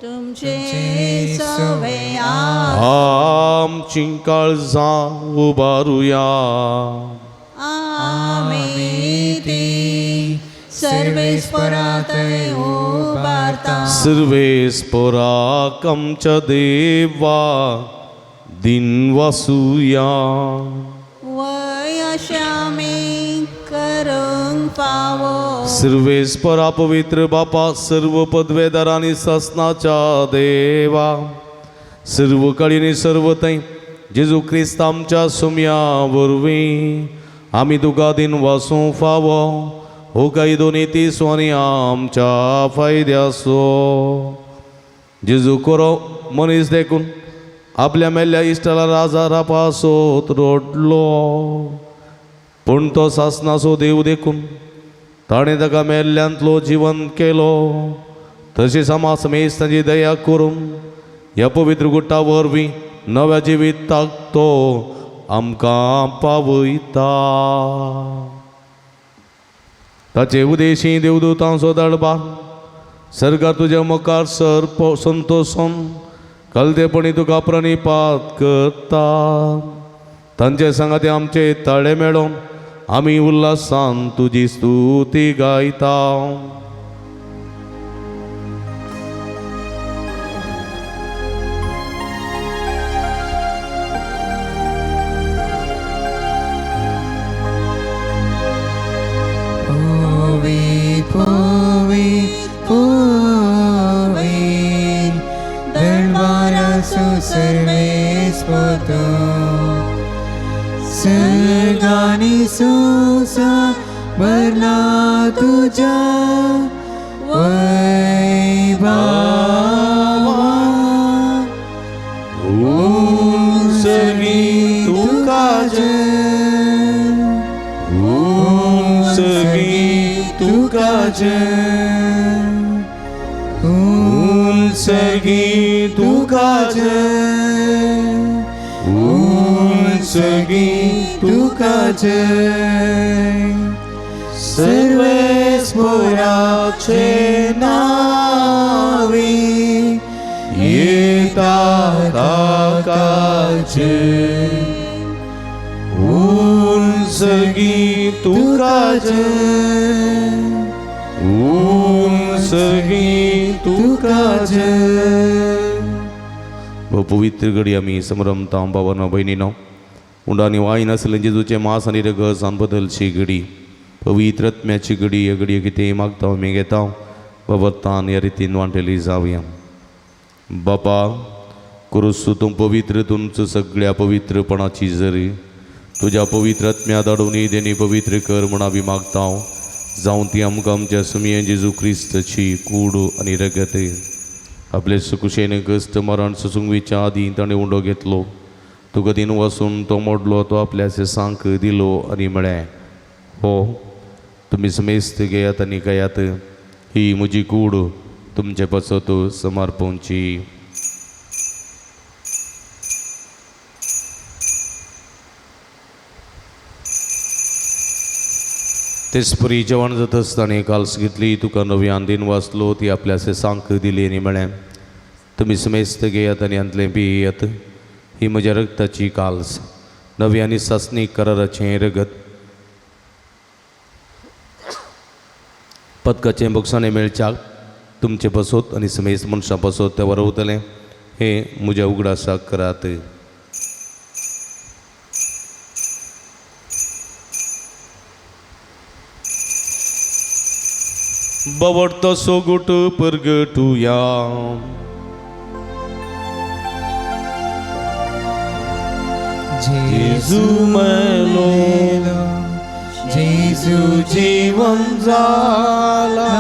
तुमचे सवे आमची काळजां उबारुया आमेती सर्वेस्परातय उबारता सर्वेस्पराक आमच्या देवा दिन वासुया वयशामी करूंक पावो सर्वेस्परा पवित्र बापा सर्व पदवेदार आनी ससनाच्या देवा सर्व कळीनी सर्व थंय जेजू क्रिस्त आमच्या सुमया वरवीं आमी तुका दिन वासूं फावो हो काही दोनी तीसो आनी आमच्या फायद्याचो जेजू करो मनीस देखून आपल्या मेल्ल्या इश्टाला राजा पासोत रोडलो पूण तो सासनाचो देव देखून ताणें ताका मेल्ल्यांतलो जिवंत केलो तशेंच आमा समेज ताची दया करून ह्या पवित्र गुट्टा वरवीं नव्या जिविताक तो आमकां पावयता ताचे उदेशी देवदूतांचो दळबार सर्गार तुज्या मुखार संतोषून कलतेपणी तुका प्रणिपात करता तांचे सांगाते आमचे ताळे मेळोवन आमी उल्हासान तुजी स्तुती गायता सर्वेस्पतो सर्गानी सुसा भरला तुझ्या वैभवा सगी तुका सगी तुका सगी तुका सगी तुका सर्वेस्पराचे नावी येता ताकाचे सगी तुका सगी तुका पवित्र घडी आमी समरमता भावांनो भयणीनो उंडानी वायन आसलें जेजूचें मांस आनी रगत जावन बदलची घडी पवित्र आत्म्याची घडी ह्या घडये कितें मागता आमी घेता बाबतान ह्या रितीन वांटेली जावया बापा कुरुसू तूं पवित्र तुमचो सगळ्या पवित्रपणाची जरी तुज्या पवित्र आत्म्या धाडून देणी पवित्र कर म्हण आमी मागता जावं ती आमकां आमच्या सुमये जेजू क्रिस्ताची कूड आनी रगत आपले सुकुशेन कश्ट मरण सुसुंगीच्या आदी ताणें उंडो घेतलो तुका दिन वसून तो मोडलो तो आपल्या सेसांक दिलो आनी म्हळें हो तुम्ही समेस्त घेयात आणि गयात ही म्हजी कूड तुमचे पसत समर्पूंची. तेचपरी जेवण जात असताना काल्स घेतली तुका नवी आंदीन वाचलो ती आपल्यासे सांक दिली आणि म्हळें तुम्ही समेस्त घेयात आणि अंतले पियेत ही म्हज्या रक्ताची काल्स नवी आनी सासणी कराराचें रगत पदकाचें बक्षाणें मेळच्याक तुमचे बसोत आनी समेस्त मनशां बसोत ते वरवतलें हे म्हज्या उगडासाक करात. बवडतो सोगुट परगटुया. जेजू मेलो जेजू जीवन जाला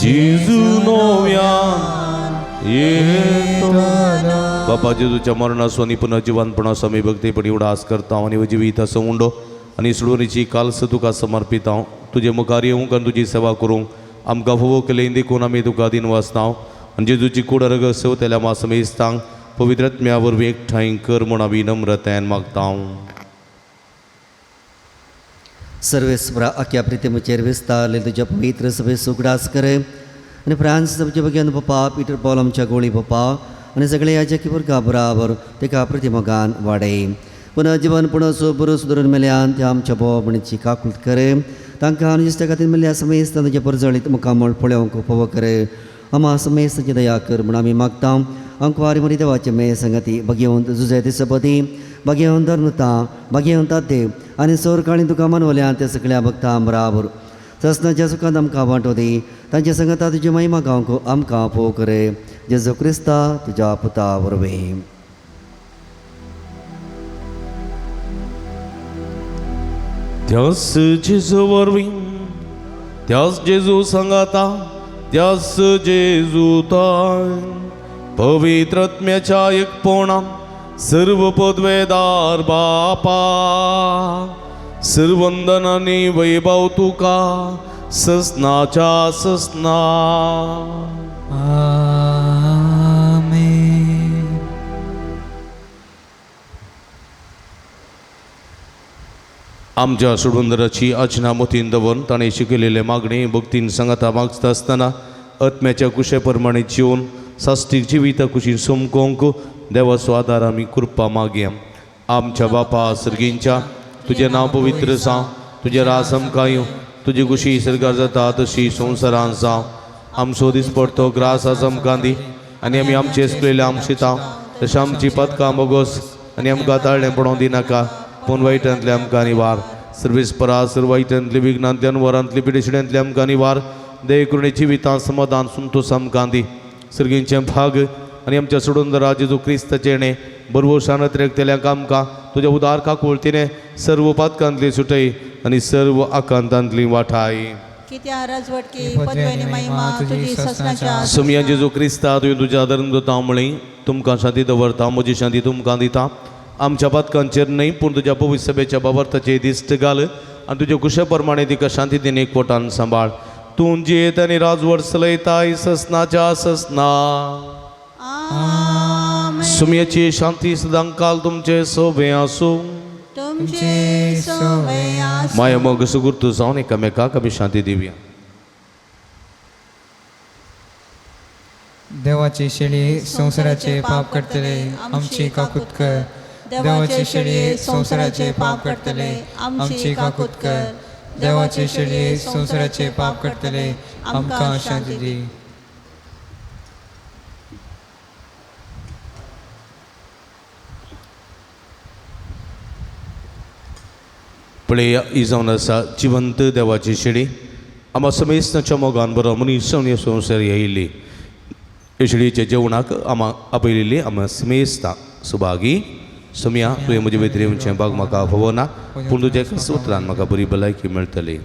जेजू नव्यान येतो. बापा जेजूच्या मरणासो आनी पुनर्जिवानपणासो आमी भक्तीपणी उडास करता आनी जिवीत असो उंडो आनी सोडवणीची काल्स तुका समर्पित हांव तुजे मुखार येवंक आनी तुजी सेवा करूंक आमकां फोव केलें देखून आमी तुका दिन वाचता आनी जेजूची कूड रगत सेवतल्या मा समेस्तांक पवित्रत्म्या वरवीं एकठांय कर म्हूण आमी नम्रतायेन मागता. सर्वेस्परा आख्या प्रितीमुचेर विस्तारले तुज्या पवित्र सभे सुगडास कर आनी फ्रांस तुमचे बग्यान पप्पा पिटर पॉल आमच्या गोळी पप्पा आनी सगळे याजकी वर्गा बराबर तेका प्रतिमोगान वाडय. पुनः जीवन पुनः सो बरो सुदरून मेल्यान त्या आमच्या भोवपणीची काकूट कर तांकां अनुजिश्टा खातीर मेल्ल्या समेस्त तुजे परजळीत मुखामळ पळोवंक फोव कर आमा समेस्त दया कर म्हूण आमी मागता. अंकवारी मरी देवाचे मे संगती भगवंत जुजे दिसपती भगवंत धर्मता भगवंत देव आनी सोर काळी तुका मानवल्यान त्या सगळ्या भक्तां बराबर ससनाच्या सुखांत आमकां वांटो दी तांच्या संगता तुजी महिमा गावंक आमकां फोव कर जेजू क्रिस्ता तुज्या पुता वरवीं. त्यास जेजू वरवीं त्यास जेजू सांगाता त्यास जेजू ताय पवित्रत्म्याच्या एकपणान सर्व पदवेदार बापा सर्वंदन आनी वैभव तुका ससनाच्या ससना. आमेन. आमच्या सुडुंदराची आचना मतीन दवरून ताणें शिकयलेले मागणी भक्तीन सांगाता मागता आसतना आत्म्याच्या कुशे प्रमाणे जिवन साश्टीक जिवीत कुशीन सोमकोंक देवाचो आदार आमी कृपा मागया. आमच्या बापा सर्गींच्या तुजें नांव पवित्र जावं तुजें रास आमकां येवं तुजी कुशी सर्गार जाता तशी संवसारांत जावं. आमचो दिसपडतो ग्रास आज आमकां दी आनी आमी आमचे सुकलेले आमचिता तशें आमची पदकां बोगोस आनी आमकां ताळणें पडोवंक दिनाका पूण वायटांतले आमकां निवार. सर्वेस्परा सर्व वायटांतली विघ्नांतल्यान वरांतली पिडेशिड्यांतली आमकां निवार. दय करून जिवितांत समाधान संतोश आमकां दी. सर्गींचे भाग आनी आमच्या सुडुंदरा जेजू क्रिस्ताचे येणे बरोबर शानत रेखतल्यांक आमकां तुज्या उदार काकुळतीने सर्व पातकांतली सुटय आनी सर्व आकांतांतली वाठाय. कित्या राजवटकी पदवेनी महिमा तुजी ससनाच्या समिया जेजू क्रिस्ता तुवें तुज्या धर्म दोता म्हळी तुमकां शांती दवरता म्हजी शांती तुमकां दिता. आमच्या पातकांचेर न्हय पूण तुज्या पवित्र सभेच्या बाबर्थाचेर दिश्ट घाल आनी तुज्या कुशे प्रमाणे तिका शांती दिन एकवटान सांबाळ. तूं जियेत आनी राजवट चलयताय ससनाच्या ससना. सुमयाची शांती सदां काल तुमचे सोबे आसूं. तुमचे सोवे आसूं. माया मोग सुगुर्त जावन एकामेकाक आमी शांती दिवया. देवाची शेळी संसाराचे पाप करतले आमची काकूत कर. देवाची शेळी संसाराचे पाप करतले आमची काकूत कर. देवाची शेळी संसाराचे पाप करतले आमकां शांती दी. पळय ही जावन आसा जिवंत देवाची शेळी आमा समेस्ताच्या मोगान बरो मनीस जावन ह्या संवसार येयल्ली. शेळीच्या जेवणाक आमा आपयलेली आमा समेस्ता सुभागी. समिया तुवें म्हजे भितर येवचें भाग म्हाका फोव ना पूण तुज्या एका उतरान म्हाका बरी भलायकी मेळटली.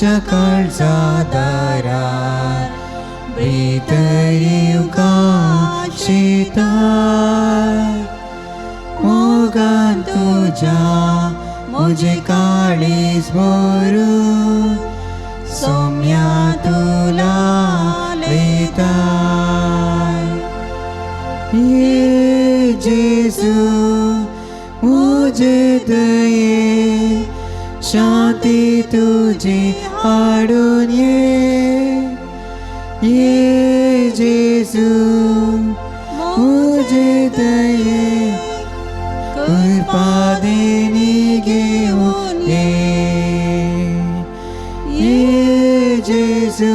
तुझ्या काळजादारार भितर का शेतार मोगान तुझ्या मुझे काळीज भरून सोम्या तुला लेताय ये जेसू मुझे दये शांती तुझी हाडून ये जेसू मुझे दये कृपा देनी घेऊन ये जेसू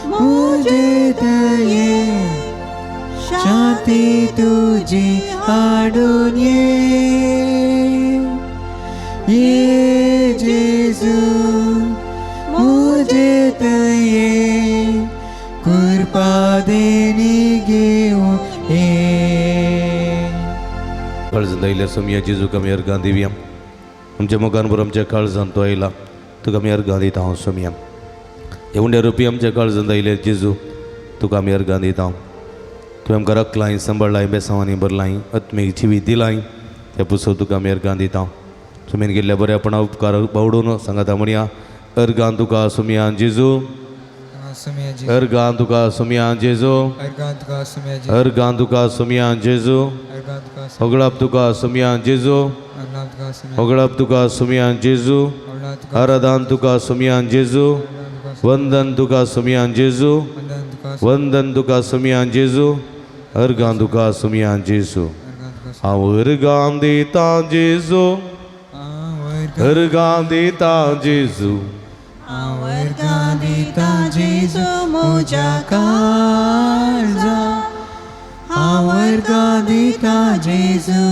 मुझे दये शांती तुझी हाडून ये जेसू मुझे दये कृपा देनी घेऊन काळजांत सोमया जेजू आमी अर्गां दिवया आमच्या मोगान बरो आमच्या काळजांत तो आयला तुका आमी अर्गां दिता हांव सोमया हे उंड्या रुपी आमच्या काळजांत आयले जेजू तुका आमी अर्गां दिता तुवें आमकां रखलाय सांबाळलाय बेसांवांनी भरलाय आत्मीक जिवीत दिलाय ते पुसो तुका आमी अर्गां दिता तुवें गेल्ल्या बऱ्यापणा उपकार बावडून सांगाता म्हणया अर्गां तुका सोमया जेजू अर्गां तुका सोमया जेजू अर्गां तुका सोमया जेजू होगळाप तुका सोमया जेजू होगळाप तुका सोमया जेजू आराधन तुका सोमया जेजू वंदन तुका सोमया जेजू वंदन तुका सोमया जेजू अर्गां तुका सोमया जेजू हांव अर्गां दिता जेजू अर्गां दिता जेजू अर्गां दिता जेजू म्हज्या काळजा हांव अर्गां दिता जेजू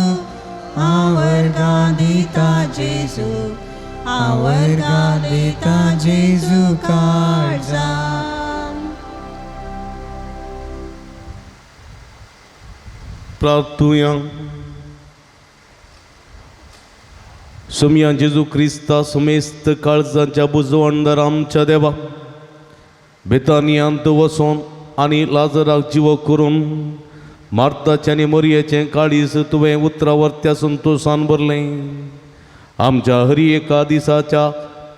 हांव अर्गां दिता जेजू हांव अर्गां दिता जेजू काळजा प्रार्थुया सोमया जेजू क्रिस्ता समेस्त काळजांच्या बुजवणदार आमच्या देवा बेतानियांत वचोन आनी लाजराक जिवो करून मार्ताचें आनी मरियेचें काळीज तुवें उतरावर्त्या संतोशान भरलें आमच्या हरी एका दिसाच्या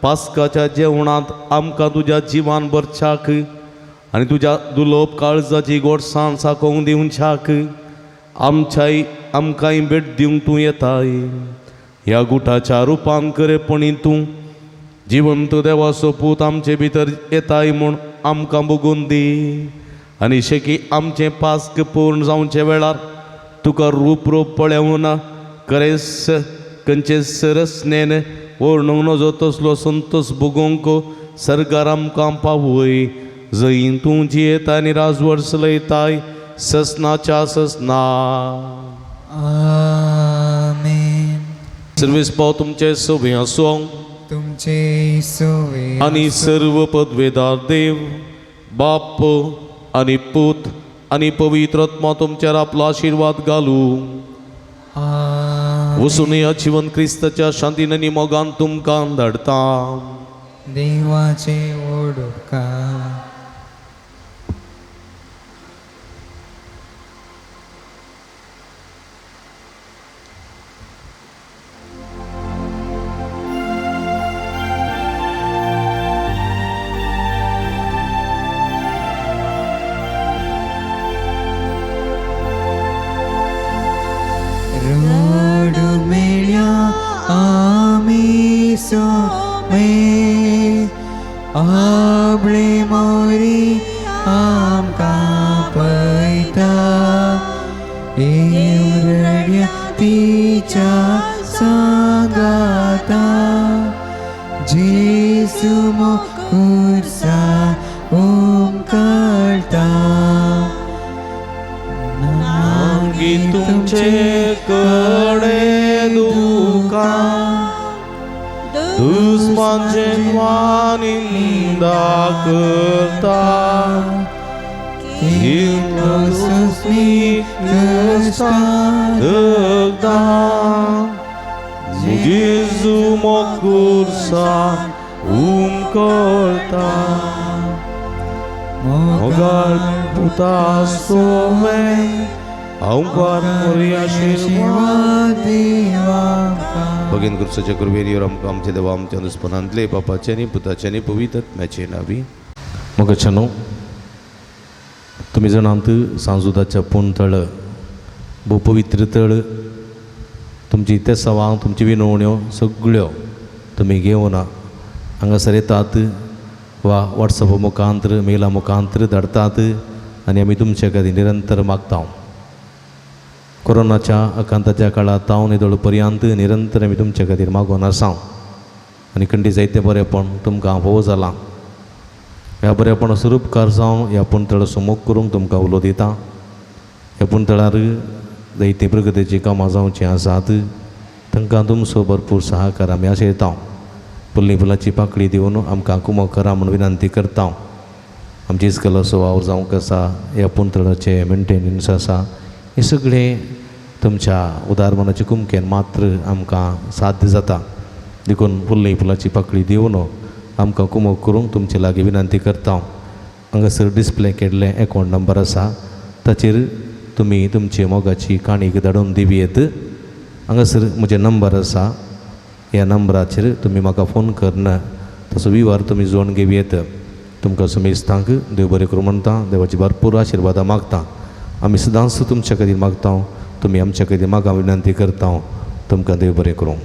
पास्काच्या जेवणांत आमकां तुज्या जिवान भरच्याक आनी तुज्या दुलोप काळजाची गोडसाण साकोवंक दिवच्याक आमकांय भेट दिवंक तूं येताय ह्या गुठाच्या रुपान खरेपणी तूं जिवंत देवाचो पूत आमचे भितर येताय म्हूण आमकां बगून दी आनी शेकी आमचें पास्क पूर्ण जावचे वेळार तुका रूप पळेवून खंयचे सरसनेन ओळणूंक नजो तसलो संतोश भोगूंक सरकार आमकां पावय जंय तूं जियेता आनी राजवट चलयताय ससनाच्या ससना आमेन सर्वेस्पाव तुमचे सोबे आसूं तुमचे सोवे आनी सर्व पदवेदार देव बाप आनी पूत आनी पवित्र आत्मा तुमचेर आपलो आशिर्वाद घालूं वचून या जीवन क्रिस्ताच्या शांतीन आनी मोगान तुमकां धाडटा देवाचे ओडका आबळे मोरी आमकां पळयता रड्या तिच्या सांगाता जेसू मोकुरसा ओंकारता नागी तुमचे कडे दुका दुस्मानचे निंदा करता जेजू मोकुरसा करता मोगाल पुता सोमे ओंकार मोरी आशीर्वाद भगीन कृष्णाच्या कृपेने आमकां आमचे देवा आमच्या दुस्पनांतले बापाचे आनी पुताचे आनी पवित्र आत्म्याचे नावी मोगाच्यानो तुम्ही जाणांत सांजुदाच्या पुणतळ भोव पवित्र तळ तुमची ते सवां तुमची विनवण्यो सगळ्यो तुमी घेवन हांगासर येतात वा वॉट्सॅप मुखांतर मेला मुखांतर धाडतात आनी आमी तुमचे खातीर निरंतर मागता कोरोनाच्या आकांताच्या काळात ताव निदळ पर्यंत निरंतर आमी तुमचे खातीर मागोन आसा आनी खंडी जायते बरेपण तुमकां फोव जालां ह्या बरेपण स्वरूपकार जावन ह्या पुणतळ सुमोग करूंक तुमकां उलो दिता ह्या पुणतळार जायते प्रगतीची कामां जावचीं आसात तांकां तुमचो भरपूर सहकार आमी आशेता फुल्ली फुलाची पाकळी दिवन आमकां कुमो करा म्हूण विनंती करता आमची इस्कल सुवाव जावंक आसा ह्या पुणतळाचे मेंटेनन्स आसा हे सगळे तुमच्या उदारमनाच्या कुमकेन मात्र आमकां साध्य जाता देखून फुल्ली फुलाची पाकळी दिवन आमकां कुमो करूंक तुमचे लागीं विनंती करता हांगासर डिस्प्ले केल्ले अकावंट नंबर आसा ताचेर तुमी तुमची मोगाची काणीक धाडून दिवयेत हांगासर म्हजे नंबर आसा ह्या नंबराचेर तुमी म्हाका फोन करना तसो विव्हार तुमी जोडून घेवयेत तुमकां सुमेस्तांक देव बरें करूं म्हणटा देवाची भरपूर आशिर्वादां मागता आमी सदांच तुमच्या खातीर मागता तुमी आमच्या खातीर म्हाका विनंती करता तुमकां देव बरें करूं